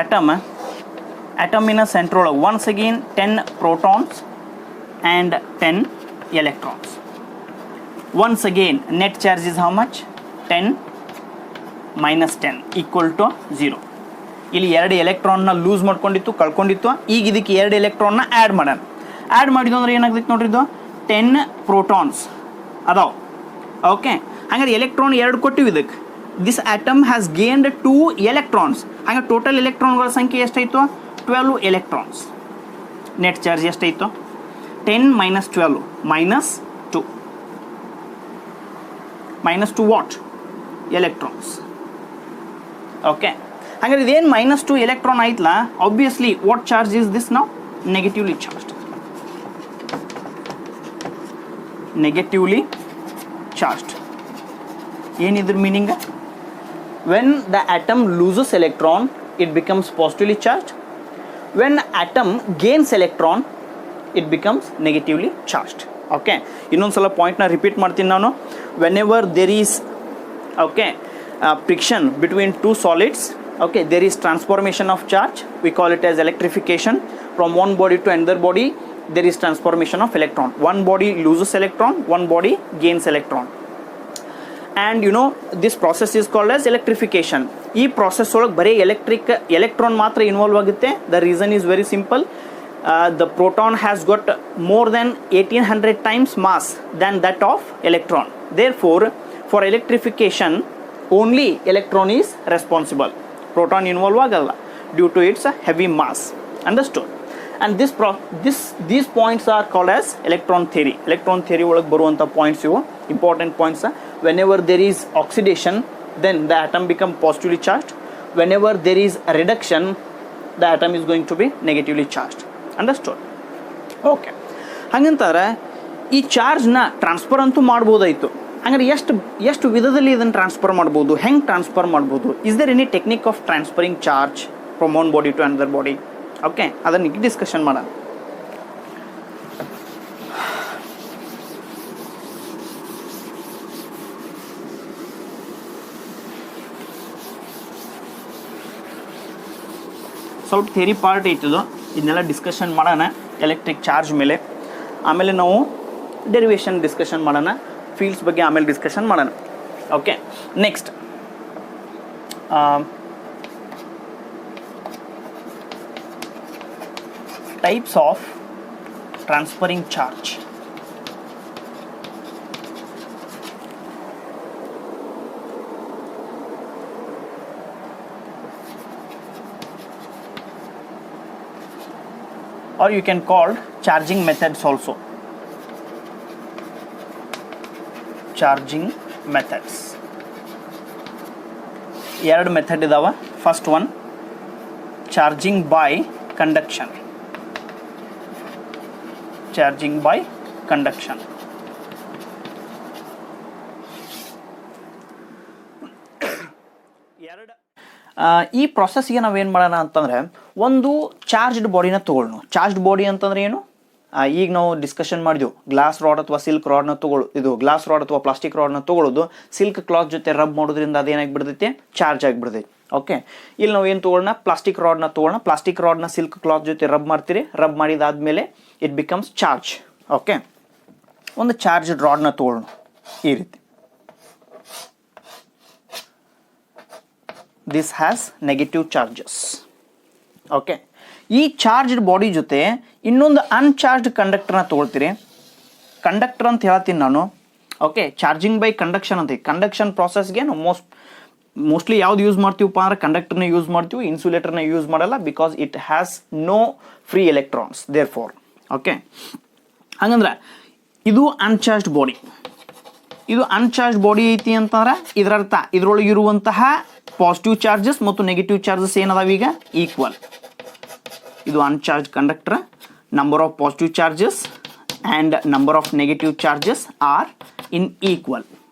ಆಟಮಿನ ಸೆಂಟ್ರ್ ಒಳಗೆ once again 10 protons and 10 electrons. Once again net charge is how much? 10 minus 10 equal to 0. ಇಲ್ಲಿ 2 ಎಲೆಕ್ಟ್ರಾನ್ನ ಲೂಸ್ ಮಾಡ್ಕೊಂಡಿತ್ತು, ಕಳ್ಕೊಂಡಿತ್ತು. ಈಗ ಇದಕ್ಕೆ 2 ಎಲೆಕ್ಟ್ರಾನ್ನ ಆ್ಯಡ್ ಮಾಡೋಣ. ಆ್ಯಡ್ ಮಾಡಿದ್ದು ಅಂದ್ರೆ ಏನಾಗ್ತೈತೆ ನೋಡ್ರಿ, ಇದು 10 ಪ್ರೋಟಾನ್ಸ್ ಅದಾವ. ಓಕೆ, ಹಾಗಾದ್ರೆ ಎಲೆಕ್ಟ್ರಾನ್ 2 ಕೊಟ್ಟಿವಿ ಇದಕ್ಕೆ. This atom has gained 2 electrons. ಹಾಗೆ ಟೋಟಲ್ ಎಲೆಕ್ಟ್ರಾನ್ಗಳ ಸಂಖ್ಯೆ ಎಷ್ಟಾಯಿತು? 12 ಎಲೆಕ್ಟ್ರಾನ್ಸ್. ನೆಟ್ ಚಾರ್ಜ್ ಎಷ್ಟಾಯಿತು? 10 minus 12 minus 2. Minus 2 what? Electrons. Okay. ಹಾಗಾದ್ರೆ ಇದೇನು -2 ಎಲೆಕ್ಟ್ರಾನ್ ಆಯ್ತಲ್ಲ, obviously what charge is this ನಾವು? Negatively charged. Negatively charged. ಏನಿದ್ರ meaning? When the atom loses electron it becomes positively charged. When atom gains electron it becomes negatively charged. Okay, ಇನ್ನೊಂದು ಸಲ ಪಾಯಿಂಟ್ನ repeat ಮಾಡ್ತೀನಿ ನಾನು. Whenever there is friction between 2 solids, okay, there is transformation of charge. We call it as electrification. From one body to another body there is transformation of electron. One body loses electron, one body gains electron, and you know this process is called as electrification. ಈ process ಒಳಗೆ ಬರೀ electron ಮಾತ್ರ involve ಆಗುತ್ತೆ. The reason is very simple. The proton has got more than 1800 times mass than that of electron. Therefore, for electrification, only electron is responsible. Proton involve agalla due to its heavy mass. Understood? And these points are called as electron theory. Electron theory ಒಳಗೆ ಬರುವಂಥ points ಇವು important points. Whenever there is oxidation, then the atom become positively charged. Whenever there is a reduction, the atom is going to be negatively charged. Understood? Okay, ಹಾಗಂತಾರೆ ಈ ಚಾರ್ಜ್ನ transfer ಅಂತೂ ಮಾಡ್ಬೋದಾಯಿತು. ಹಂಗಾರೆ ಎಷ್ಟು ವಿಧದಲ್ಲಿ ಇದನ್ನು ಟ್ರಾನ್ಸ್ಫರ್ ಮಾಡ್ಬೋದು, ಹೆಂಗೆ ಟ್ರಾನ್ಸ್ಫರ್ ಮಾಡ್ಬೋದು? Is there any technique of transferring charge from one body to another body? Okay, ಅದನ್ನು ಈಗ ಡಿಸ್ಕಷನ್ ಮಾಡೋಣ. ಸ್ವಲ್ಪ ಥಿಯರಿ ಪಾರ್ಟ್ ಐತದು, ಇದನ್ನೆಲ್ಲ ಡಿಸ್ಕಷನ್ ಮಾಡೋಣ ಎಲೆಕ್ಟ್ರಿಕ್ ಚಾರ್ಜ್ ಮೇಲೆ. ಆಮೇಲೆ ನಾವು ಡೆರಿವೇಷನ್ ಡಿಸ್ಕಷನ್ ಮಾಡೋಣ, ಫೀಲ್ಡ್ಸ್ ಬಗ್ಗೆ ಆಮೇಲೆ ಡಿಸ್ಕಷನ್ ಮಾಡೋಣ. Okay, next types of transferring charge. Or you can call charging methods also. Charging methods. ಎರಡು ಮೆಥಡ್ ಇದಾವ. First one charging by conduction. Charging by conduction. ಈ ಪ್ರಾಸೆಸ್ಗೆ ನಾವೇನು ಮಾಡೋಣ ಅಂತಂದರೆ, ಒಂದು ಚಾರ್ಜ್ಡ್ ಬಾಡಿನ ತೊಗೊಳ್ಳೋಣ. ಚಾರ್ಜ್ಡ್ ಬಾಡಿ ಅಂತಂದ್ರೆ ಏನು? ಈಗ ನಾವು ಡಿಸ್ಕಷನ್ ಮಾಡಿದೆವು, ಗ್ಲಾಸ್ ರಾಡ್ ಅಥವಾ ಸಿಲ್ಕ್ ರಾಡ್ನ ಇದು ಗ್ಲಾಸ್ ರಾಡ್ ಅಥವಾ ಪ್ಲಾಸ್ಟಿಕ್ ರಾಡ್ನ ತೊಗೊಳ್ಳೋದು, ಸಿಲ್ಕ್ ಕ್ಲಾತ್ ಜೊತೆ ರಬ್ ಮಾಡೋದ್ರಿಂದ ಅದೇನಾಗಿಬಿಡ್ತೈತೆ? ಚಾರ್ಜ್ ಆಗಿಬಿಡ್ತೈತೆ. ಓಕೆ, ಇಲ್ಲಿ ನಾವು ಏನು ತೊಗೊಳ್ಳೋಣ? ಪ್ಲಾಸ್ಟಿಕ್ ರಾಡ್ನ ತೊಗೊಳ್ಳೋಣ. ಪ್ಲಾಸ್ಟಿಕ್ ರಾಡ್ನ ಸಿಲ್ಕ್ ಕ್ಲಾತ್ ಜೊತೆ ರಬ್ ಮಾಡ್ತೀರಿ. ರಬ್ ಮಾಡಿದಾದ್ಮೇಲೆ ಇಟ್ ಬಿಕಮ್ಸ್ ಚಾರ್ಜ್. ಓಕೆ, ಒಂದು ಚಾರ್ಜ್ಡ್ ರಾಡ್ನ ತೊಗೊಳ್ಳೋಣ ಈ ರೀತಿ. This has negative charges. Okay, ಈ ಚಾರ್ಜ್ಡ್ ಬಾಡಿ ಜೊತೆ ಇನ್ನೊಂದು ಅನ್ಚಾರ್ಜ್ಡ್ ಕಂಡಕ್ಟರ್ನ ತೊಗೊಳ್ತೀರಿ. ಕಂಡಕ್ಟರ್ ಅಂತ ಹೇಳ್ತೀನಿ ನಾನು. ಓಕೆ, ಚಾರ್ಜಿಂಗ್ ಬೈ ಕಂಡಕ್ಷನ್ ಅಂತ. ಕಂಡಕ್ಷನ್ ಪ್ರಾಸೆಸ್ಗೆ ನಾವು ಮೋಸ್ಟ್ಲಿ ಯಾವ್ದು ಯೂಸ್ ಮಾಡ್ತೀವಪ್ಪ ಅಂದ್ರೆ ಕಂಡಕ್ಟರ್ನ ಯೂಸ್ ಮಾಡ್ತೀವಿ, ಇನ್ಸುಲೇಟರ್ನ ಯೂಸ್ ಮಾಡಲ್ಲ. Because it has no free electrons therefore. Okay, ಹಂಗಂದ್ರೆ ಇದು ಅನ್ಚಾರ್ಜ್ಡ್ ಬಾಡಿ. ಇದು ಅನ್ಚಾರ್ಜ್ಡ್ ಬಾಡಿ ಐತಿ ಅಂತಂದ್ರೆ ಇದರರ್ಥ ಇದರೊಳಗೆ ಇರುವಂತಹ ಪಾಸಿಟಿವ್ ಚಾರ್ಜಸ್ ಮತ್ತು ನೆಗೆಟಿವ್ ಚಾರ್ಜಸ್ ಏನದಾವ ಈಗ? ಈಕ್ವಲ್. ಇದು uncharge conductor. Number of positive charges and number of negative charges are in equal.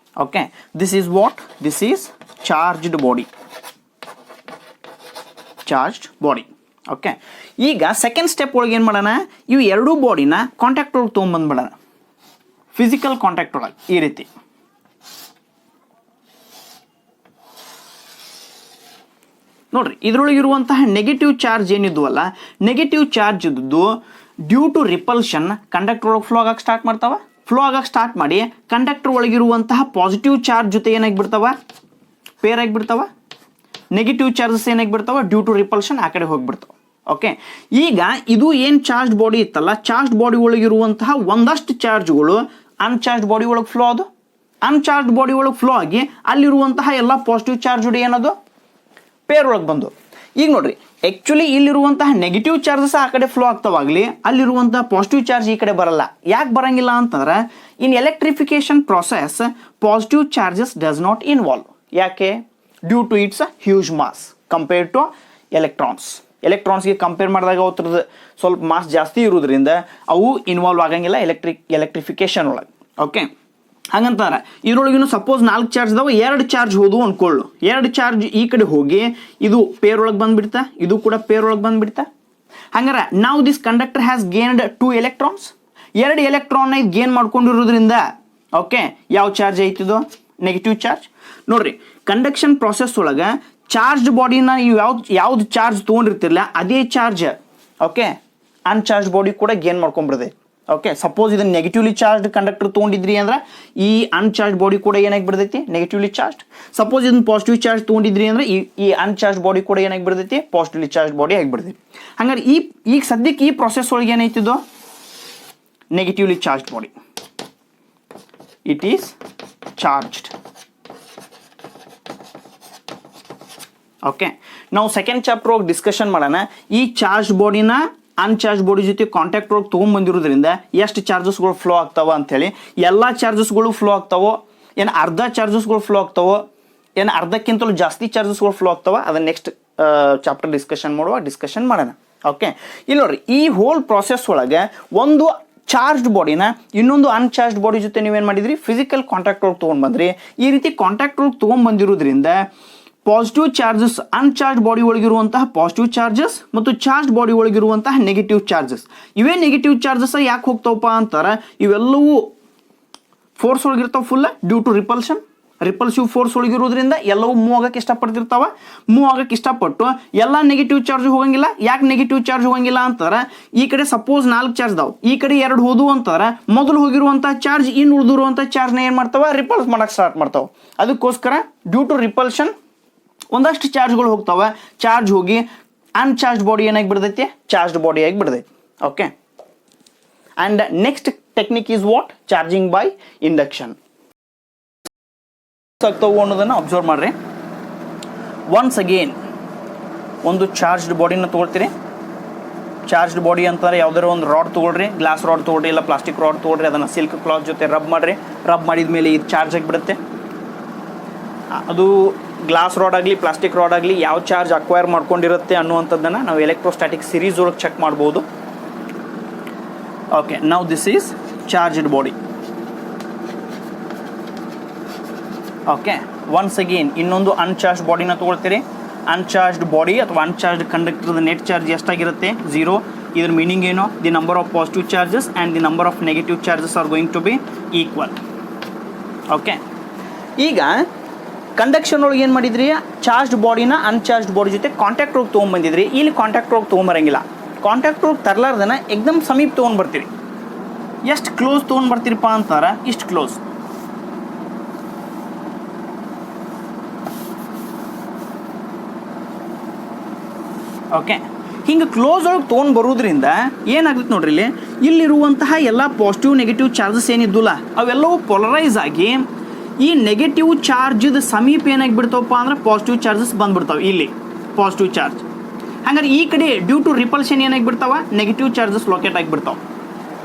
Okay, this is what? This is charged body. Charged body. Okay, ಈಗ ಸೆಕೆಂಡ್ ಸ್ಟೆಪ್ ಒಳಗೆ ಏನು ಮಾಡೋಣ, ಇವು ಎರಡೂ ಬಾಡಿನ ಕಾಂಟ್ಯಾಕ್ಟ್ ಒಳಗೆ ತೊಗೊಂಬಂದ್ಬಿಡೋಣ, ಫಿಸಿಕಲ್ ಕಾಂಟ್ಯಾಕ್ಟ್ ಒಳಗೆ ಈ ರೀತಿ. ನೋಡ್ರಿ, ಇದರೊಳಗಿರುವಂತಹ ನೆಗೆಟಿವ್ ಚಾರ್ಜ್ ಏನಿದ್ವಲ್ಲ, ನೆಗೆಟಿವ್ ಚಾರ್ಜ್ ಇದ್ದು ಡ್ಯೂ ಟು ರಿಪಲ್ಷನ್ ಕಂಡಕ್ಟರ್ ಒಳಗೆ ಫ್ಲೋ ಆಗಕ್ಕೆ ಸ್ಟಾರ್ಟ್ ಮಾಡ್ತಾವ. ಫ್ಲೋ ಆಗಕ್ಕೆ ಸ್ಟಾರ್ಟ್ ಮಾಡಿ ಕಂಡಕ್ಟರ್ ಒಳಗಿರುವಂತಹ ಪಾಸಿಟಿವ್ ಚಾರ್ಜ್ ಜೊತೆ ಏನಾಗಿಬಿಡ್ತಾವ, ಪೇರ್ ಆಗಿಬಿಡ್ತಾವ. ನೆಗೆಟಿವ್ ಚಾರ್ಜಸ್ ಏನಾಗಿಬಿಡ್ತಾವ, ಡ್ಯೂ ಟು ರಿಪಲ್ಷನ್ ಆ ಕಡೆ ಹೋಗಿಬಿಡ್ತಾವ. ಓಕೆ, ಈಗ ಇದು ಏನು ಚಾರ್ಜ್ ಬಾಡಿ ಇತ್ತಲ್ಲ, ಚಾರ್ಜ್ ಬಾಡಿ ಒಳಗಿರುವಂತಹ ಒಂದಷ್ಟು ಚಾರ್ಜ್ಗಳು ಅನ್ಚಾರ್ಜ್ ಬಾಡಿ ಒಳಗೆ ಫ್ಲೋ ಅದು. ಅನ್ಚಾರ್ಜ್ ಬಾಡಿ ಒಳಗೆ ಫ್ಲೋ ಆಗಿ ಅಲ್ಲಿರುವಂತಹ ಎಲ್ಲ ಪಾಸಿಟಿವ್ ಚಾರ್ಜ್ ಜೊತೆ ಏನದು ಪೇರ್ ಒಳಗೆ ಬಂದು. ಈಗ ನೋಡ್ರಿ, ಆ್ಯಕ್ಚುಲಿ ಇಲ್ಲಿರುವಂತಹ ನೆಗೆಟಿವ್ ಚಾರ್ಜಸ್ ಆ ಕಡೆ ಫ್ಲೋ ಆಗ್ತಾವಾಗಲಿ, ಅಲ್ಲಿರುವಂತಹ ಪಾಸಿಟಿವ್ ಚಾರ್ಜ್ ಈ ಕಡೆ ಬರಲ್ಲ. ಯಾಕೆ ಬರಂಗಿಲ್ಲ ಅಂತಂದ್ರೆ, in electrification process positive charges does not involve. ಯಾಕೆ? Due to its huge mass compared to electrons. ಎಲೆಕ್ಟ್ರಾನ್ಸ್ಗೆ ಕಂಪೇರ್ ಮಾಡಿದಾಗ ಅವ್ರದ್ದು ಸ್ವಲ್ಪ ಮಾಸ್ ಜಾಸ್ತಿ ಇರೋದ್ರಿಂದ ಅವು ಇನ್ವಾಲ್ವ್ ಆಗಂಗಿಲ್ಲ ಎಲೆಕ್ಟ್ರಿಫಿಕೇಶನ್ ಒಳಗೆ. ಓಕೆ, ಹಂಗಂತಾರೆ ಇದ್ರೊಳಗಿನ ಸಪೋಸ್ 4 ಚಾರ್ಜ್ ಇದಾವೆ, 2 ಚಾರ್ಜ್ ಹೋದವು ಅಂದ್ಕೊಳ್ಳು. 2 ಚಾರ್ಜ್ ಈ ಕಡೆ ಹೋಗಿ ಇದು ಪೇರ್ ಒಳಗೆ ಬಂದ್ಬಿಡ್ತಾ, ಇದು ಕೂಡ ಪೇರ್ ಒಳಗೆ ಬಂದ್ಬಿಡ್ತಾ. ಹಂಗಾರೆ ನಾವು this conductor has gained 2 electrons. 2 electron gain ಮಾಡ್ಕೊಂಡಿರೋದ್ರಿಂದ ಓಕೆ, ಯಾವ ಚಾರ್ಜ್ ಐತಿದು? Negative charge. ನೋಡ್ರಿ, ಕಂಡಕ್ಷನ್ ಪ್ರಾಸೆಸ್ ಒಳಗೆ ಚಾರ್ಜ್ ಬಾಡಿನ ನೀವು ಯಾವ್ದು ಚಾರ್ಜ್ ತೊಗೊಂಡಿರ್ತಿರಲ್ಲ ಅದೇ ಚಾರ್ಜ್ ಓಕೆ ಅನ್ಚಾರ್ಜ್ ಬಾಡಿ ಕೂಡ ಗೇನ್ ಮಾಡ್ಕೊಂಡ್ಬಿಡ್ದೆ. ಓಕೆ, ಸಪೋಸ್ ಇದನ್ನ ನೆಗೆಟಿವ್ಲಿ ಚಾರ್ಜ್ ಕಂಡಕ್ಟರ್ ತೊಗೊಂಡಿದ್ರಿ ಅಂದ್ರೆ ಈ ಅನ್ಚಾರ್ಜ್ ಬಾಡಿ ಕೂಡ ಏನಾಗಿ ಬಿಡ್ತೈತಿ, ನೆಗೆಟಿವ್ಲಿ ಚಾರ್ಜ್. ಸಪೋಸ್ ಇದನ್ನ ಪಾಸಿಟಿವ್ ಚಾರ್ಜ್ ತೊಗೊಂಡಿದ್ರಿ ಅಂದ್ರೆ ಈ ಅನ್ಚಾರ್ಜ್ ಬಾಡಿ ಕೂಡ ಏನಾಗಿ ಬಿಡ್ತೈತಿ, ಪಾಸಿಟಿವ್ಲಿ ಚಾರ್ಜ್ ಬಾಡಿ ಆಗಿಬಿಡ್ತೈತಿ. ಹಂಗಾರೆ ಈಗ ಸದ್ಯಕ್ಕೆ ಈ ಪ್ರೊಸೆಸ್ ಒಳಗೆ ಏನೈತಿದು, negatively charge body, it is charged. Okay, ನಾವು ಸೆಕೆಂಡ್ ಚಾಪ್ಟರ್ ಹೋಗಿ ಡಿಸ್ಕಷನ್ ಮಾಡೋಣ. ಈ ಚಾರ್ಜ್ ಬಾಡಿನ ಅನ್ಚಾರ್ಜ್ ಬಾಡಿ ಜೊತೆ ಕಾಂಟ್ಯಾಕ್ಟ್ ಒಳಗೆ ತೊಗೊಂಡ್ಬಂದಿರೋದ್ರಿಂದ ಎಷ್ಟು ಚಾರ್ಜಸ್ಗಳು ಫ್ಲೋ ಆಗ್ತಾವ ಅಂಥೇಳಿ. ಎಲ್ಲ ಚಾರ್ಜಸ್ಗಳು ಫ್ಲೋ ಆಗ್ತಾವೋ, ಏನು ಅರ್ಧ ಚಾರ್ಜಸ್ಗಳು ಫ್ಲೋ ಆಗ್ತಾವೋ, ಏನು ಅರ್ಧಕ್ಕಿಂತಲೂ ಜಾಸ್ತಿ ಚಾರ್ಜಸ್ಗಳು ಫ್ಲೋ ಆಗ್ತಾವ, ಅದನ್ನ ನೆಕ್ಸ್ಟ್ ಚಾಪ್ಟರ್ ಡಿಸ್ಕಷನ್ ಮಾಡೋಣ. ಓಕೆ, ಇಲ್ಲಿ ನೋಡ್ರಿ, ಈ ಹೋಲ್ ಪ್ರಾಸೆಸ್ ಒಳಗೆ ಒಂದು ಚಾರ್ಜ್ಡ್ ಬಾಡಿನ ಇನ್ನೊಂದು ಅನ್ಚಾರ್ಜ್ಡ್ ಬಾಡಿ ಜೊತೆ ನೀವೇನು ಮಾಡಿದ್ರಿ, ಫಿಸಿಕಲ್ ಕಾಂಟ್ಯಾಕ್ಟ್ ಒಳಗೆ ತೊಗೊಂಡ್ಬಂದ್ರಿ. ಈ ರೀತಿ ಕಾಂಟ್ಯಾಕ್ಟ್ ಒಳಗೆ ತೊಗೊಂಡ್ಬಂದಿರೋದ್ರಿಂದ ಪಾಸಿಟಿವ್ ಚಾರ್ಜಸ್ ಅನ್ಚಾರ್ಜ್ ಬಾಡಿ ಒಳಗಿರುವಂತಹ ಪಾಸಿಟಿವ್ ಚಾರ್ಜಸ್ ಮತ್ತು ಚಾರ್ಜ್ ಬಾಡಿ ಒಳಗಿರುವಂತಹ ನೆಗೆಟಿವ್ ಚಾರ್ಜಸ್, ಇವೇ ನೆಗೆಟಿವ್ ಚಾರ್ಜಸ್ ಯಾಕೆ ಹೋಗ್ತಾವಪ್ಪ ಅಂತಾರೆ, ಇವೆಲ್ಲವೂ ಫೋರ್ಸ್ ಒಳಗಿರ್ತಾವೆ full due to repulsive force ಒಳಗಿರೋದ್ರಿಂದ ಎಲ್ಲವೂ ಮೂವ್ ಆಗಕ್ಕೆ ಇಷ್ಟಪಡ್ತಿರ್ತಾವ. ಮೂವ್ ಆಗಕ್ಕೆ ಇಷ್ಟಪಟ್ಟು ಎಲ್ಲ ನೆಗೆಟಿವ್ ಚಾರ್ಜ್ ಹೋಗಂಗಿಲ್ಲ. ಯಾಕೆ ನೆಗೆಟಿವ್ ಚಾರ್ಜ್ ಹೋಗಂಗಿಲ್ಲ ಅಂತಾರೆ, ಈ ಕಡೆ ಸಪೋಸ್ 4 ಚಾರ್ಜ್ ಇದಾವೆ, ಈ ಕಡೆ 2 ಹೋದವು ಅಂತಾರೆ, ಮೊದಲು ಹೋಗಿರುವಂತಹ ಚಾರ್ಜ್ ಇನ್ನು ಉಳಿದಿರುವಂತಹ ಚಾರ್ಜ್ನ ಏನು ಮಾಡ್ತಾವ, ರಿಪಲ್ಸ್ ಮಾಡಕ್ಕೆ ಸ್ಟಾರ್ಟ್ ಮಾಡ್ತಾವೆ. ಅದಕ್ಕೋಸ್ಕರ ಡ್ಯೂ ಟು ರಿಪಲ್ಷನ್ ಒಂದಷ್ಟು ಚಾರ್ಜ್ಗಳು ಹೋಗ್ತಾವೆ. ಚಾರ್ಜ್ ಹೋಗಿ ಅನ್ಚಾರ್ಜ್ ಬಾಡಿ ಏನಾಗಿ ಬಿಡ್ತೈತಿ, ಚಾರ್ಜ್ಡ್ ಬಾಡಿ ಆಗಿ ಬಿಡ್ತೈತಿ. Okay, and next technique is what, charging by induction ಆಗ್ತಾವು ಅನ್ನೋದನ್ನು ಅಬ್ಸರ್ವ್ ಮಾಡ್ರಿ. ಒನ್ಸ್ ಅಗೇನ್ ಒಂದು ಚಾರ್ಜ್ಡ್ ಬಾಡಿನ ತೊಗೊಳ್ತೀರಿ. ಚಾರ್ಜ್ಡ್ ಬಾಡಿ ಅಂತಾರೆ ಯಾವ್ದಾರು ಒಂದು ರಾಡ್ ತೊಗೊಳ್ರಿ, ಗ್ಲಾಸ್ ರಾಡ್ ತೊಗೊಳ್ರಿ, ಇಲ್ಲ ಪ್ಲಾಸ್ಟಿಕ್ ರಾಡ್ ತೊಗೊಳ್ರಿ, ಅದನ್ನು ಸಿಲ್ಕ್ ಕ್ಲಾತ್ ಜೊತೆ ರಬ್ ಮಾಡಿರಿ. ರಬ್ ಮಾಡಿದ ಮೇಲೆ ಇದು ಚಾರ್ಜ್ ಆಗಿಬಿಡುತ್ತೆ. ಅದು ಗ್ಲಾಸ್ ರಾಡ್ ಆಗಲಿ ಪ್ಲಾಸ್ಟಿಕ್ ರಾಡ್ ಆಗಲಿ ಯಾವ ಚಾರ್ಜ್ ಅಕ್ವೈರ್ ಮಾಡ್ಕೊಂಡಿರುತ್ತೆ ಅನ್ನುವಂಥದ್ದನ್ನು ನಾವು ಎಲೆಕ್ಟ್ರೋಸ್ಟಾಟಿಕ್ ಸಿರೀಸ್ ಒಳಗೆ ಚೆಕ್ ಮಾಡ್ಬೋದು. Okay, now this is charged body. Okay, once again ಇನ್ನೊಂದು ಅನ್ಚಾರ್ಜ್ ಬಾಡಿನ ತೊಗೊಳ್ತೀರಿ. ಅನ್ಚಾರ್ಜ್ಡ್ ಬಾಡಿ ಅಥವಾ ಅನ್ಚಾರ್ಜ್ಡ್ ಕಂಡಕ್ಟರ್ದ ನೆಟ್ ಚಾರ್ಜ್ ಎಷ್ಟಾಗಿರುತ್ತೆ, 0. ಇದ್ರ ಮೀನಿಂಗ್ ಏನು, the number of positive charges and the number of negative charges are going to be equal. Okay, ಈಗ conduction ಒಳಗೆ ಏನು ಮಾಡಿದ್ರಿ, ಚಾರ್ಜ್ಡ್ ಬಾಡಿನ ಅನ್ಚಾರ್ಜ್ಡ್ ಬಾಡಿ ಜೊತೆ ಕಾಂಟ್ಯಾಕ್ಟ್ ಒಳಗೆ ತೊಗೊಂಡ್ಬಂದಿದ್ರಿ. ಇಲ್ಲಿ ಕಾಂಟ್ಯಾಕ್ಟ್ ಒಳಗೆ ತೊಗೊಂಬರಂಗಿಲ್ಲ. ಕಾಂಟ್ಯಾಕ್ಟ್ ಒಳಗೆ ತರಲಾರ್ದನ ಎಕ್ದಮ್ ಸಮೀಪ ತೊಗೊಂಡ್ಬರ್ತೀರಿ. ಎಷ್ಟು ಕ್ಲೋಸ್ ತೊಗೊಂಡ್ಬರ್ತೀರಪ್ಪ ಅಂತಾರೆ, ಇಷ್ಟು ಕ್ಲೋಸ್. ಓಕೆ, ಹಿಂಗೆ ಕ್ಲೋಸ್ ಒಳಗೆ ತೊಗೊಂಡು ಬರೋದ್ರಿಂದ ಏನಾಗುತ್ತೆ ನೋಡ್ರಿ, ಇಲ್ಲಿರುವಂತಹ ಎಲ್ಲ ಪಾಸಿಟಿವ್ ನೆಗೆಟಿವ್ ಚಾರ್ಜಸ್ ಏನಿದ್ದುಲ್ಲ ಅವೆಲ್ಲವೂ ಪೊಲರೈಸ್ ಆಗಿ ಈ ನೆಗೆಟಿವ್ ಚಾರ್ಜದ ಸಮೀಪ ಏನಾಗಿ ಬಿಡ್ತಾವಪ್ಪ ಅಂದ್ರೆ ಪಾಸಿಟಿವ್ ಚಾರ್ಜಸ್ ಬಂದ್ಬಿಡ್ತಾವೆ. ಇಲ್ಲಿ ಪಾಸಿಟಿವ್ ಚಾರ್ಜ್, ಹಂಗಾರೆ ಈ ಕಡೆ ಡ್ಯೂ ಟು ರಿಪಲ್ಷನ್ ಏನಾಗಿ ಬಿಡ್ತಾವ, ನೆಗೆಟಿವ್ ಚಾರ್ಜಸ್ ಲೊಕೇಟ್ ಆಗಿಬಿಡ್ತಾವೆ.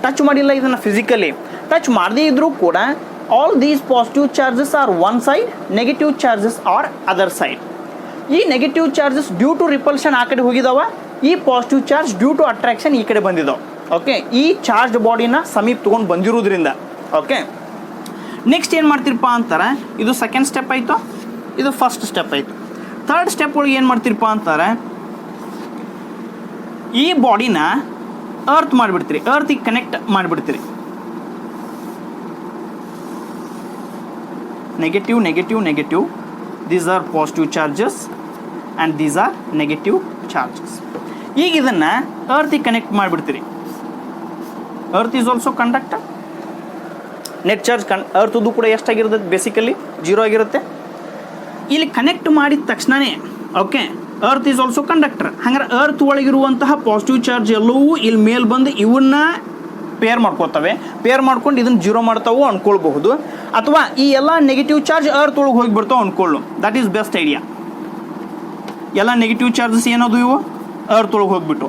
ಟಚ್ ಮಾಡಿಲ್ಲ ಇದನ್ನು ಫಿಸಿಕಲಿ, ಟಚ್ ಮಾಡದೇ ಇದ್ರೂ ಕೂಡ all these positive charges are one side, negative charges are other side. ಈ negative charges due to repulsion ಆ ಕಡೆ ಹೋಗಿದಾವ, ಈ positive charge due to attraction ಈ ಕಡೆ ಬಂದಿದ್ದಾವೆ. ಓಕೆ, ಈ ಚಾರ್ಜ್ ಬಾಡಿನ ಸಮೀಪ ತೊಗೊಂಡು ಬಂದಿರೋದ್ರಿಂದ. ಓಕೆ, ನೆಕ್ಸ್ಟ್ ಏನು ಮಾಡ್ತಿರಪ್ಪ ಅಂತಾರೆ, ಇದು ಸೆಕೆಂಡ್ ಸ್ಟೆಪ್ ಆಯಿತು, ಇದು ಫಸ್ಟ್ ಸ್ಟೆಪ್ ಆಯಿತು. ಥರ್ಡ್ ಸ್ಟೆಪ್ ಒಳಗೆ ಏನು ಮಾಡ್ತಿರಪ್ಪ ಅಂತಾರೆ, ಈ ಬಾಡಿನ ಅರ್ತ್ ಮಾಡಿಬಿಡ್ತೀರಿ, ಅರ್ತಿಗೆ ಕನೆಕ್ಟ್ ಮಾಡಿಬಿಡ್ತೀರಿ. Negative negative negative, these are positive charges and these are negative charges. ಈಗ ಇದನ್ನು ಅರ್ತಿಗೆ ಕನೆಕ್ಟ್ ಮಾಡಿಬಿಡ್ತೀರಿ. Earth is also conductor. Net charge ಅರ್ಥದ್ದು ಕೂಡ ಎಷ್ಟಾಗಿರುತ್ತೆ? ಬೇಸಿಕಲಿ 0 ಆಗಿರುತ್ತೆ. ಇಲ್ಲಿ ಕನೆಕ್ಟ್ ಮಾಡಿದ ತಕ್ಷಣವೇ okay earth is also conductor. ಹಾಗಾದ್ರೆ ಅರ್ತ್ ಒಳಗಿರುವಂತಹ ಪಾಸಿಟಿವ್ ಚಾರ್ಜ್ ಎಲ್ಲವೂ ಇಲ್ಲಿ ಮೇಲೆ ಬಂದು ಇವನ್ನ ಪೇರ್ ಮಾಡ್ಕೋತವೆ. ಪೇರ್ ಮಾಡ್ಕೊಂಡು ಇದನ್ನು 0 ಮಾಡ್ತಾವೆ ಅಂದ್ಕೊಳ್ಬಹುದು. ಅಥವಾ ಈ ಎಲ್ಲ ನೆಗೆಟಿವ್ ಚಾರ್ಜ್ ಅರ್ತ್ ಒಳಗೆ ಹೋಗಿಬಿಡ್ತಾವೆ ಅಂದ್ಕೊಳ್ಳು. That is best idea. ಎಲ್ಲ ನೆಗೆಟಿವ್ ಚಾರ್ಜಸ್ ಏನದು ಇವು ಅರ್ತ್ ಒಳಗೆ ಹೋಗಿಬಿಟ್ಟು.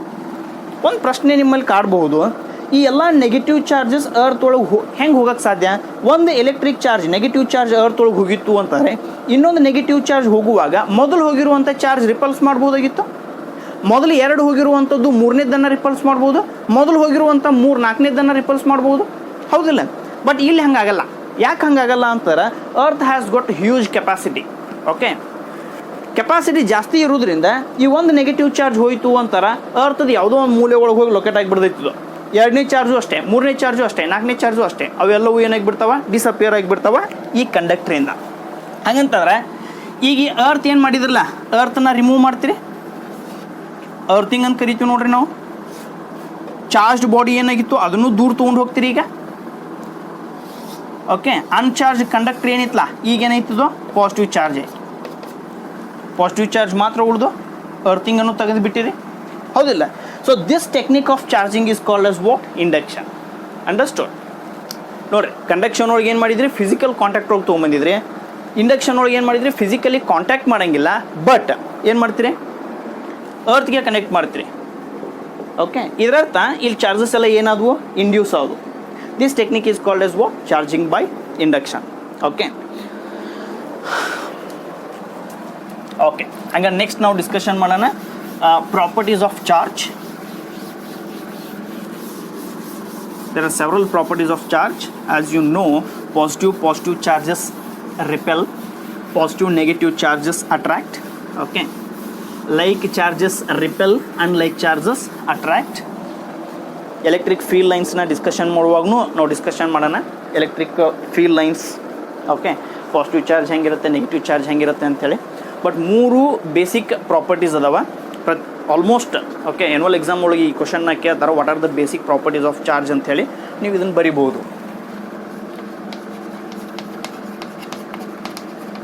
ಒಂದು ಪ್ರಶ್ನೆ ನಿಮ್ಮಲ್ಲಿ ಕಾಡಬಹುದು, ಈ ಎಲ್ಲ ನೆಗೆಟಿವ್ ಚಾರ್ಜಸ್ ಅರ್ತ್ ಒಳಗೆ ಹೆಂಗೆ ಹೋಗೋಕ್ಕೆ ಸಾಧ್ಯ? ಒಂದು electric charge negative charge earth ಒಳಗೆ ಹೋಗಿತ್ತು ಅಂತಂದರೆ ಇನ್ನೊಂದು ನೆಗೆಟಿವ್ ಚಾರ್ಜ್ ಹೋಗುವಾಗ ಮೊದಲು ಹೋಗಿರುವಂಥ ಚಾರ್ಜ್ ರಿಪಲ್ಸ್ ಮಾಡ್ಬೋದಾಗಿತ್ತು. ಮೊದಲು 2 ಹೋಗಿರುವಂಥದ್ದು 3ನೇದನ್ನು ರಿಪಲ್ಸ್ ಮಾಡ್ಬೋದು. ಮೊದಲು ಹೋಗಿರುವಂಥ 3 4ನೇದನ್ನು ರಿಪಲ್ಸ್ ಮಾಡ್ಬೋದು, ಹೌದಿಲ್ಲ? ಬಟ್ ಇಲ್ಲಿ ಹಂಗಾಗಲ್ಲ. ಯಾಕೆ ಹಂಗಾಗಲ್ಲ ಅಂತಾರೆ? Earth has got huge capacity. Okay, capacity ಜಾಸ್ತಿ ಇರೋದ್ರಿಂದ ಈ ಒಂದು ನೆಗೆಟಿವ್ ಚಾರ್ಜ್ ಹೋಯಿತು ಅಂತಾರೆ, ಅರ್ಥದ ಯಾವುದೋ ಒಂದು ಮೂಲೆ ಒಳಗೆ ಹೋಗಿ ಲೊಕೇಟ್ ಆಗಿಬಿಡ್ತೈತಿದ್ದು. 2ನೇ ಚಾರ್ಜು ಅಷ್ಟೇ, 3ನೇ ಚಾರ್ಜು ಅಷ್ಟೇ, 4ನೇ ಚಾರ್ಜು ಅಷ್ಟೇ, ಅವೆಲ್ಲವೂ ಏನಾಗಿಬಿಡ್ತಾವೆ? ಡಿಸಪಿಯರ್ ಆಗಿಬಿಡ್ತಾವ ಈ ಕಂಡಕ್ಟ್ರಿಂದ. ಹಾಗಂತಂದ್ರೆ ಈಗ ಈ ಅರ್ತ್ ಏನು ಮಾಡಿದ್ರಲ್ಲ, ಅರ್ಥನ ರಿಮೂವ್ ಮಾಡ್ತೀರಿ, ಅರ್ಥಿಂಗ್ ಅಂತ ಕರಿತೀವಿ ನೋಡ್ರಿ ನಾವು. ಚಾರ್ಜ್ಡ್ ಬಾಡಿ ಏನಾಗಿತ್ತು ಅದನ್ನು ದೂರ ತೊಗೊಂಡು ಹೋಗ್ತೀರಿ ಈಗ. ಓಕೆ, ಅನ್ಚಾರ್ಜ್ ಕಂಡಕ್ಟರ್ ಏನಿತ್ತಲ್ಲ ಈಗ ಏನಾಯ್ತದೋ ಪಾಸಿಟಿವ್ ಚಾರ್ಜ್. ಪಾಸಿಟಿವ್ ಚಾರ್ಜ್ ಮಾತ್ರ ಉಳಿದು ಅರ್ಥಿಂಗನ್ನು ತೆಗೆದು ಬಿಟ್ಟಿರಿ, ಹೌದಿಲ್ಲ? So this technique of charging is called as what? Induction. Understood? ನೋಡಿರಿ, ಕಂಡಕ್ಷನ್ ಒಳಗೆ ಏನು ಮಾಡಿದ್ರಿ? ಫಿಸಿಕಲ್ ಕಾಂಟ್ಯಾಕ್ಟ್ ಒಳಗೆ ತೊಗೊಂಬಂದಿದ್ರಿ. ಇಂಡಕ್ಷನ್ ಒಳಗೆ ಏನು ಮಾಡಿದ್ರಿ? ಫಿಸಿಕಲಿ ಕಾಂಟ್ಯಾಕ್ಟ್ ಮಾಡೋಂಗಿಲ್ಲ, ಬಟ್ ಏನು ಮಾಡ್ತೀರಿ? ಅರ್ತ್ಗೆ ಕನೆಕ್ಟ್ ಮಾಡ್ತೀರಿ. ಓಕೆ, ಇದರರ್ಥ ಇಲ್ಲಿ ಚಾರ್ಜಸ್ ಎಲ್ಲ ಏನಾದವು? ಇಂಡ್ಯೂಸ್ ಆದವು. This technique is called as what? Charging by induction. Okay okay, ಹಂಗೆ ನೆಕ್ಸ್ಟ್ ನಾವು ಡಿಸ್ಕಷನ್ ಮಾಡೋಣ properties of charge. There are several properties of charge. As you know, positive charges repel, positive negative charges attract. Okay, like charges repel and like charges attract. Electric field lines na discussion ಮಾಡುವಾಗನು ನಾವು discussion ಮಾಡೋಣ electric field lines. Okay, positive charge ಹೆಂಗಿರುತ್ತೆ, negative charge ಹೆಂಗಿರುತ್ತೆ ಅಂಥೇಳಿ. But 3 basic properties ಅದಾವ almost. Okay, annual exam ಒಳಗೆ ಈ ಕ್ವಶನ್ನ ಕೇಳ್ತಾರೆ, what are the basic properties of charge ಅಂಥೇಳಿ. ನೀವು ಇದನ್ನು ಬರಿಬೋದು.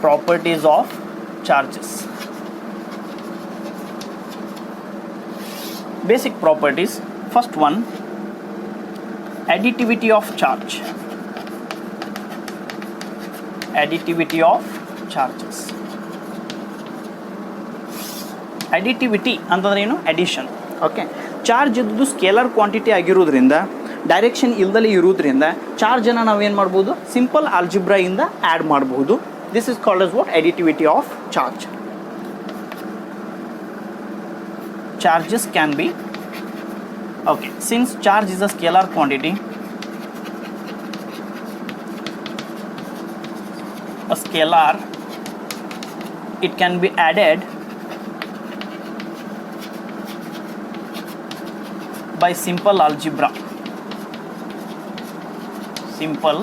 Properties of charges, basic properties. First one, additivity of charge. Additivity of charges. Additivity ಅಂತಂದ್ರೆ ಏನು? ಅಡಿಷನ್. ಓಕೆ, ಚಾರ್ಜ್ ಇದ್ದು ಸ್ಕೇಲರ್ ಕ್ವಾಂಟಿಟಿ ಆಗಿರೋದ್ರಿಂದ, ಡೈರೆಕ್ಷನ್ ಇಲ್ದಲೇ ಇರೋದ್ರಿಂದ ಚಾರ್ಜನ್ನು ನಾವೇನು ಮಾಡ್ಬೋದು? ಸಿಂಪಲ್ ಆಲ್ಜಿಬ್ರಾಯಿಂದ ಆ್ಯಡ್ ಮಾಡ್ಬೋದು. This is called as what? Additivity of charge. Charges can be okay, since charge is a scalar quantity, a scalar, it can be added by simple algebra. Simple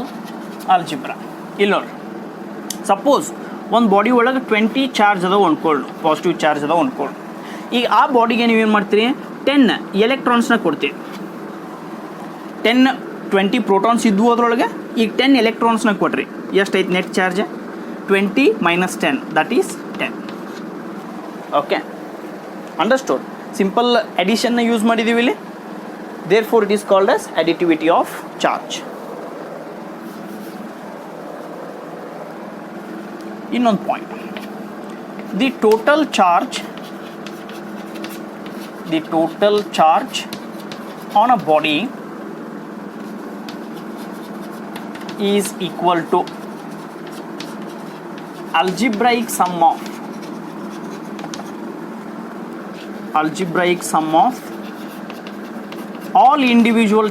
algebra. ಇಲ್ಲಿ ನೋಡಿ, suppose ಒಂದು body ಒಳಗೆ 20 charge ಅದಾವ ಅಂದ್ಕೊಳ್ಳು, positive charge ಅದಾವ ಅಂದ್ಕೊಳ್ಳು. ಈಗ ಆ ಬಾಡಿಗೆ ನೀವೇನು ಮಾಡ್ತೀರಿ? 10 ಎಲೆಕ್ಟ್ರಾನ್ಸ್ನ ಕೊಡ್ತೀವಿ. 20 ಪ್ರೋಟಾನ್ಸ್ ಇದ್ವು ಅದರೊಳಗೆ, ಈಗ 10 ಎಲೆಕ್ಟ್ರಾನ್ಸ್ನ ಕೊಟ್ರಿ. ಎಷ್ಟೈತೆ net charge? 20 - 10, that is 10. Okay, understood? Simple ಅಡಿಷನ್ನ ಯೂಸ್ ಮಾಡಿದ್ದೀವಿ ಇಲ್ಲಿ. Therefore it is called as additivity of charge. ಇನ್ನೊಂದು point, the total charge on a body is equal to algebraic sum of all individual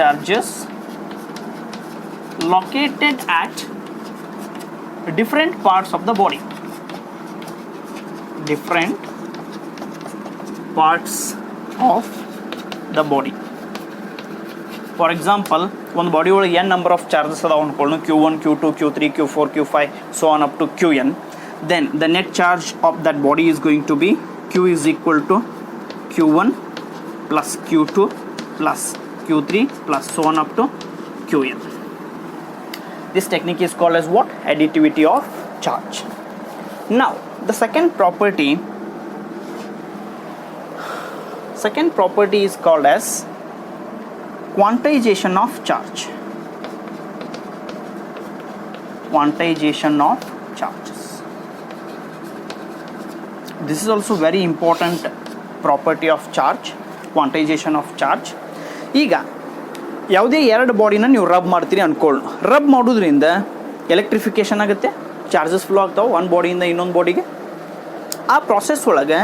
charges located at different parts of the body. different parts of the body. For example, ಒಂದು body ಒಳಗೆ n number of charges ಅದಾವ ಅನ್ಕೊಳ್ಳೋಣ, Q1, Q2, Q3, Q4, Q5, so on up to Qn. Then the net charge of that body is going to be Q is equal to Q1 plus Q2 plus Q3 plus so on up to Qn. This technique is called as what? Additivity of charge. Now the second property is called as quantization of charge. Quantization of charges. This is also very important property of charge, quantization of charge. ಈಗ ಯಾವುದೇ ಎರಡು ಬಾಡಿನ ನೀವು rub ಮಾಡ್ತೀರಿ ಅನ್ಕೊಳ್ಳಿ, rub ಮಾಡೋದ್ರಿಂದ electrification ಆಗುತ್ತೆ, charges flow ಆಗ್ತಾವೆ ಒಂದು ಬಾಡಿಯಿಂದ ಇನ್ನೊಂದು ಬಾಡಿಗೆ. ಆ ಪ್ರಾಸೆಸ್ ಒಳಗೆ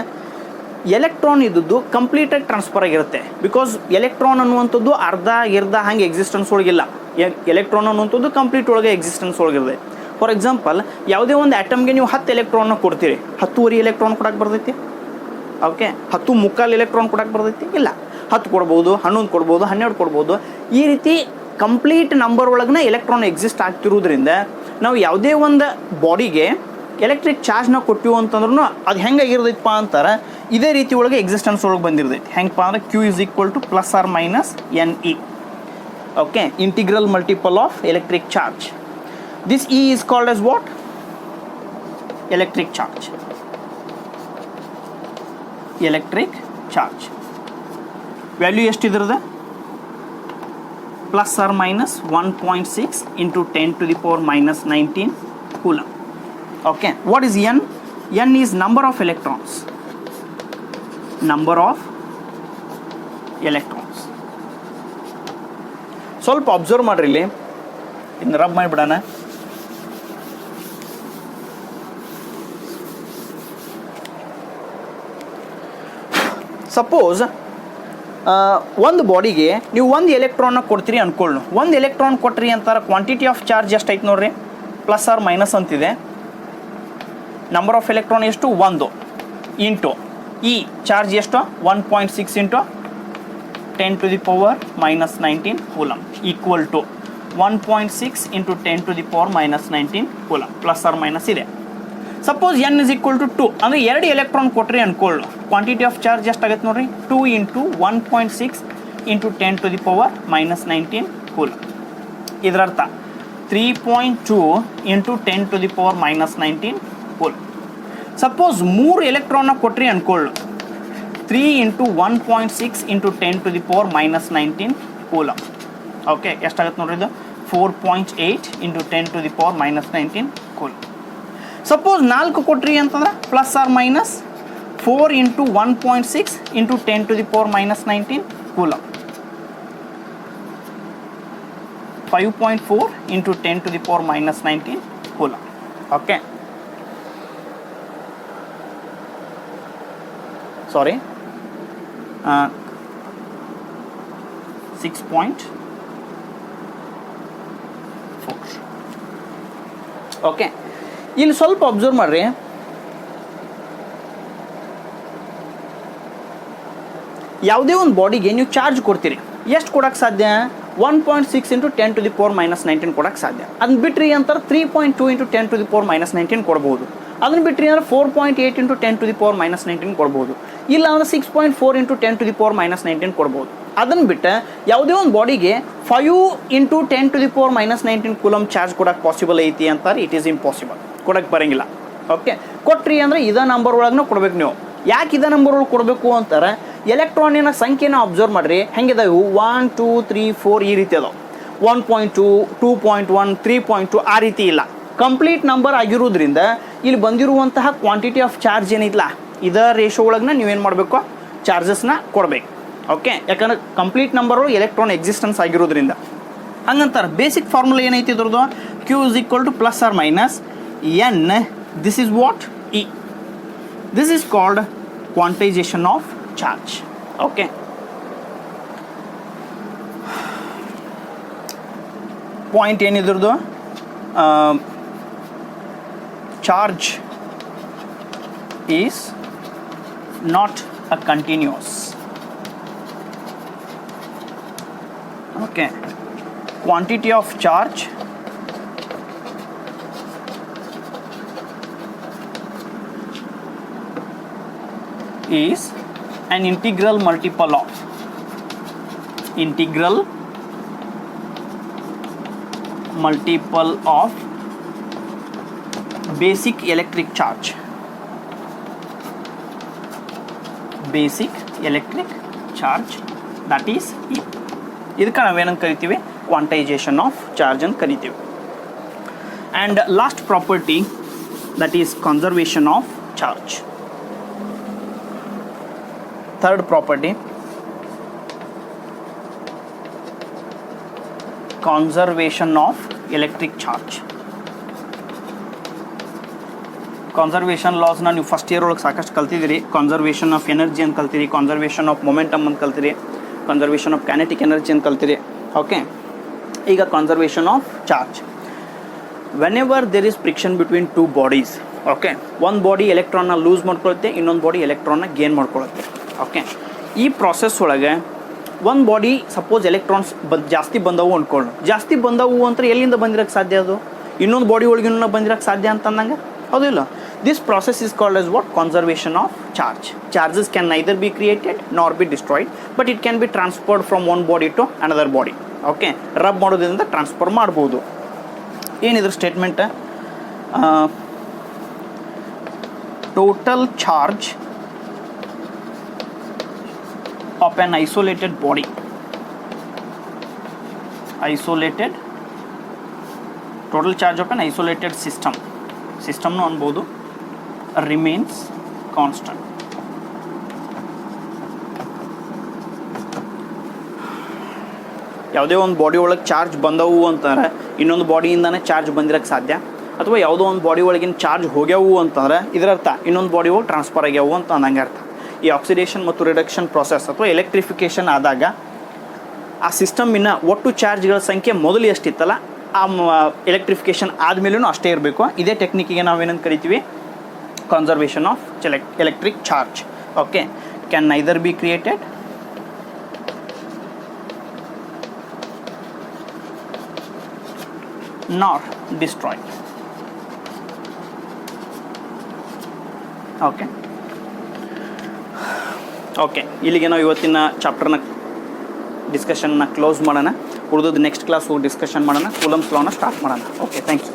ಎಲೆಕ್ಟ್ರಾನ್ ಇದ್ದದ್ದು ಕಂಪ್ಲೀಟಾಗಿ ಟ್ರಾನ್ಸ್ಫರ್ ಆಗಿರುತ್ತೆ. ಬಿಕಾಸ್ ಎಲೆಕ್ಟ್ರಾನ್ ಅನ್ನುವಂಥದ್ದು ಅರ್ಧ ಹಾಗೆ ಎಕ್ಸಿಸ್ಟೆನ್ಸ್ ಒಳಗಿಲ್ಲ. ಎಲೆಕ್ಟ್ರಾನ್ ಅನ್ನುವಂಥದ್ದು ಕಂಪ್ಲೀಟ್ ಒಳಗೆ ಎಕ್ಸಿಸ್ಟೆನ್ಸ್ ಒಳಗಿರುತ್ತೆ. ಫಾರ್ ಎಕ್ಸಾಂಪಲ್, ಯಾವುದೇ ಒಂದು ಆಟಮ್ಗೆ ನೀವು 10 ಎಲೆಕ್ಟ್ರಾನ್ನ ಕೊಡ್ತೀರಿ, 10 ಎಲೆಕ್ಟ್ರಾನ್ ಕೊಡಕ್ಕೆ ಬರ್ತೈತಿ? ಓಕೆ, 10 ಎಲೆಕ್ಟ್ರಾನ್ ಕೊಡಕ್ಕೆ ಬರ್ತೈತಿ? ಇಲ್ಲ. 10 ಕೊಡ್ಬೋದು, 11 ಕೊಡ್ಬೋದು, 12 ಕೊಡ್ಬೋದು. ಈ ರೀತಿ ಕಂಪ್ಲೀಟ್ ನಂಬರ್ ಒಳಗೆ ಎಲೆಕ್ಟ್ರಾನ್ ಎಕ್ಸಿಸ್ಟ್ ಆಗ್ತಿರೋದ್ರಿಂದ ನಾವು ಯಾವುದೇ ಒಂದು ಬಾಡಿಗೆ ಎಲೆಕ್ಟ್ರಿಕ್ ಚಾರ್ಜ್ನ ಕೊಟ್ಟಿವು ಅಂತಂದ್ರೂ ಅದು ಹೆಂಗಾಗಿರ್ತೈತಪ್ಪ ಅಂತಾರೆ, ಇದೇ ರೀತಿ ಒಳಗೆ ಎಕ್ಸಿಸ್ಟೆನ್ಸ್ ಒಳಗೆ ಬಂದಿರ್ತೈತಿ. ಹೆಂಗಪ್ಪ ಅಂದ್ರೆ Q is equal to plus or minus NE. Okay, integral multiple of electric charge. This E is called as what? Electric charge. Electric charge. Value ಎಷ್ಟಿದ್ರದ? Plus or minus 1.6 into 10 to the power minus 19 coulomb. Okay, what is N? N is number of electrons. Number of electrons. ಸ್ವಲ್ಪ observe ಮಾಡ್ರಿ, ಇಲ್ಲಿ ಇನ್ನು rub ಮಾಡಿಬಿಡೋಣ. Suppose ಒಂದು ಬಾಡಿಗೆ ನೀವು ಒಂದು ಎಲೆಕ್ಟ್ರಾನ್ನ ಕೊಡ್ತೀರಿ ಅನ್ಕೊಳ್ಳು. ಒಂದು ಎಲೆಕ್ಟ್ರಾನ್ ಕೊಟ್ರಿ ಅಂತಾರೆ, ಕ್ವಾಂಟಿಟಿ ಆಫ್ ಚಾರ್ಜ್ ಎಷ್ಟು ಐತೆ ನೋಡ್ರಿ, ಪ್ಲಸ್ ಆರ್ ಮೈನಸ್ ಅಂತಿದೆ. ನಂಬರ್ ಆಫ್ ಎಲೆಕ್ಟ್ರಾನ್ ಎಷ್ಟು? 1 ಇಂಟು ಈ ಚಾರ್ಜ್ ಎಷ್ಟು? 1.6 into 10 to the power minus 19 coulomb equal to 1.6 into 10 to the power minus 19 coulomb. Plus or minus ಇದೆ. Suppose n is equal to 2 ಅಂದರೆ 2 electron ಕೊಟ್ರಿ ಅನ್ಕೊಳ್ಳು, quantity of charge ಎಷ್ಟಾಗತ್ತೆ ನೋಡ್ರಿ, 2 into 1.6 into 10 to the power minus 19 coulomb. ಇದರರ್ಥ 3.2 into 10 to the power minus 19 coulomb. Suppose 3 ಎಲೆಕ್ಟ್ರಾನ್ನ ಕೊಟ್ರಿ ಅನ್ಕೊಳ್ಳು, 3 into 1.6 into 10 to the power minus 19 coulomb. Okay, ಎಷ್ಟಾಗತ್ತೆ ನೋಡ್ರಿ ಇದು? 4.8 into 10 to the power minus 19 coulomb. Suppose 4 ಕೊಟ್ರಿ ಅಂತಂದ್ರೆ plus or minus 4 into 1.6 into 10 to the power minus 19 coulomb. 5.4 into 10 to the power minus 19 coulomb. Okay, sorry, 6.4. Okay, ಇಲ್ಲಿ ಸ್ವಲ್ಪ observe ಮಾಡ್ರಿ. ಯಾವುದೇ ಒಂದು ಬಾಡಿಗೆ ನೀವು ಚಾರ್ಜ್ ಕೊಡ್ತೀರಿ, ಎಷ್ಟು ಕೊಡೋಕ್ಕೆ ಸಾಧ್ಯ? 1.6 into 10 to the power minus 19 ಕೊಡೋಕ್ಕೆ ಸಾಧ್ಯ. ಅದನ್ನ ಬಿಟ್ರಿ ಅಂತಾರೆ 3.2 into 10 to the power minus 19 ಕೊಡ್ಬೋದು. ಅದನ್ನು ಬಿಟ್ರಿ ಅಂದ್ರೆ 4.8 into 10 to the power minus 19 ಕೊಡ್ಬೋದು. ಇಲ್ಲ ಅಂದ್ರೆ 6.4 into 10 to the power minus 19 ಕೊಡ್ಬೋದು. ಅದನ್ನು ಬಿಟ್ಟು ಯಾವುದೇ ಒಂದು ಬಾಡಿಗೆ 5 into 10 to the power minus 19 coulomb charge ಕೊಡೋಕ್ಕೆ ಪಾಸಿಬಲ್ ಐತಿ ಅಂತಾರೆ. ಇಟ್ ಈಸ್ ಇಂಪಾಸಿಬಲ್, ಕೊಡೋಕ್ಕೆ ಬರೋಂಗಿಲ್ಲ. ಓಕೆ, ಕೊಟ್ರಿ ಅಂದರೆ ಇದೇ ನಂಬರ್ ಒಳಗೆ ಕೊಡ್ಬೇಕು ನೀವು. ಯಾಕೆ ಇದೇ ನಂಬರ್ ಒಳಗೆ ಕೊಡಬೇಕು ಅಂತಾರೆ, ಎಲೆಕ್ಟ್ರಾನಿನ ಸಂಖ್ಯೆನ ಅಬ್ಸರ್ವ್ ಮಾಡಿರಿ ಹೆಂಗಿದಾವೆ, 1 2 3 4 ಈ ರೀತಿ ಅದಾವೆ. 1.2 2.1 3.2 ಆ ರೀತಿ ಇಲ್ಲ, ಕಂಪ್ಲೀಟ್ ನಂಬರ್ ಆಗಿರೋದ್ರಿಂದ ಇಲ್ಲಿ ಬಂದಿರುವಂತಹ ಕ್ವಾಂಟಿಟಿ ಆಫ್ ಚಾರ್ಜ್ ಏನಿಲ್ಲ ಇದರ ರೇಷೋ ಒಳಗೆ ನೀವೇನು ಮಾಡಬೇಕು, ಚಾರ್ಜಸ್ನ ಕೊಡಬೇಕು. ಓಕೆ, ಯಾಕಂದ್ರೆ ಕಂಪ್ಲೀಟ್ ನಂಬರು ಎಲೆಕ್ಟ್ರಾನ್ ಎಕ್ಸಿಸ್ಟೆನ್ಸ್ ಆಗಿರೋದ್ರಿಂದ ಹಂಗಂತಾರೆ. ಬೇಸಿಕ್ ಫಾರ್ಮುಲಾ ಏನೈತಿ ಇದ್ರದ್ದು, Q is equal to plus or minus N. This is what? E. This is called quantization of charge. Okay. Point ಏನಿದ್ರದ್ದು, charge is not a continuous. Okay, quantity of charge is an integral multiple of basic electric charge. That is E. ಇದಕ್ಕೆ ನಾವೇನಂತ ಕರಿತೀವಿ, quantisation of charge ಅಂತ ಕರಿತೀವಿ. And last property that is conservation of charge. Third property, conservation of electric charge. Conservation ಲಾಸ್ನ ನೀವು first year ಒಳಗೆ ಸಾಕಷ್ಟು ಕಲ್ತಿದ್ದೀರಿ. Conservation of energy ಅಂತ ಕಲ್ತೀರಿ, ಕನ್ಸರ್ವೇಷನ್ ಆಫ್ ಮೊಮೆಂಟಮ್ ಅಂತ ಕಲ್ತೀರಿ, ಕನ್ಸರ್ವೇಷನ್ ಆಫ್ ಕೈನೆಟಿಕ್ ಎನರ್ಜಿ ಅಂತ ಕಲ್ತೀರಿ. ಓಕೆ, ಈಗ conservation of charge. Whenever there is friction between two bodies, okay, ಒಂದು ಬಾಡಿ ಎಲೆಕ್ಟ್ರಾನ್ನ ಲೂಸ್ ಮಾಡ್ಕೊಳುತ್ತೆ, ಇನ್ನೊಂದು ಬಾಡಿ ಎಲೆಕ್ಟ್ರಾನ್ನ ಗೇನ್ ಮಾಡ್ಕೊಳುತ್ತೆ. ಓಕೆ, ಈ ಪ್ರಾಸೆಸ್ ಒಳಗೆ ಒಂದು ಬಾಡಿ ಸಪೋಸ್ ಎಲೆಕ್ಟ್ರಾನ್ಸ್ ಜಾಸ್ತಿ ಬಂದವು ಅಂದ್ಕೊಳ್ಳು. ಜಾಸ್ತಿ ಬಂದವು ಅಂತ ಎಲ್ಲಿಂದ ಬಂದಿರೋಕ್ಕೆ ಸಾಧ್ಯ? ಅದು ಇನ್ನೊಂದು ಬಾಡಿ ಒಳಗಿನ ಬಂದಿರೋಕ್ಕೆ ಸಾಧ್ಯ ಅಂತ ಅಂದಂಗೆ ಹೌದು ಇಲ್ಲ? This process is called as what? Conservation of charge. Charges can neither be created nor be destroyed, but it can be transferred from one body to another body. Okay, rub ಮಾಡೋದ್ರಿಂದ transfer ಮಾಡ್ಬೋದು. ಏನಿದ್ರ statement? Total charge of an isolated body, total charge of an isolated system ನು ಅನ್ಬೋದು, remains constant. ಯಾವುದೇ ಒಂದು body ಒಳಗೆ charge ಬಂದವು ಅಂತಂದ್ರೆ ಇನ್ನೊಂದು ಬಾಡಿಯಿಂದನೇ ಚಾರ್ಜ್ ಬಂದಿರೋಕ್ಕೆ ಸಾಧ್ಯ, ಅಥವಾ ಯಾವುದೋ ಒಂದು ಬಾಡಿ ಒಳಗಿನ ಚಾರ್ಜ್ ಹೋಗ್ಯಾವು ಅಂತಂದ್ರೆ ಇದರರ್ಥ ಇನ್ನೊಂದು ಬಾಡಿ ಒಳಗೆ ಟ್ರಾನ್ಸ್ಫರ್ ಆಗ್ಯಾವು ಅಂತ ಅಂದಂಗೆ ಅರ್ಥ. ಈ ಆಕ್ಸಿಡೇಷನ್ ಮತ್ತು ರಿಡಕ್ಷನ್ ಪ್ರಾಸೆಸ್ ಅಥವಾ ಎಲೆಕ್ಟ್ರಿಫಿಕೇಷನ್ ಆದಾಗ ಆ ಸಿಸ್ಟಮಿನ ಒಟ್ಟು ಚಾರ್ಜ್ಗಳ ಸಂಖ್ಯೆ ಮೊದಲು ಎಷ್ಟಿತ್ತಲ್ಲ ಆ ಎಲೆಕ್ಟ್ರಿಫಿಕೇಷನ್ ಆದಮೇಲೂ ಅಷ್ಟೇ ಇರಬೇಕು. ಇದೇ ಟೆಕ್ನಿಕ್ಕಿಗೆ ನಾವೇನಂತ ಕರಿತೀವಿ? Conservation of electric charge. Okay, can neither be created nor destroyed. Okay okay, ಇಲ್ಲಿಗೆ ನಾವು ಇವತ್ತಿನ ಚಾಪ್ಟರ್ನ ಡಿಸ್ಕಷನ್ನ ಕ್ಲೋಸ್ ಮಾಡೋಣ. ಉಳಿದದ್ದು ನೆಕ್ಸ್ಟ್ ಕ್ಲಾಸ್ ಹೋಗಿ ಡಿಸ್ಕಷನ್ ಮಾಡೋಣ. ಕೂಲಮ್ಸ್ ಲಾನ ಸ್ಟಾರ್ಟ್ ಮಾಡೋಣ. Okay, thank you.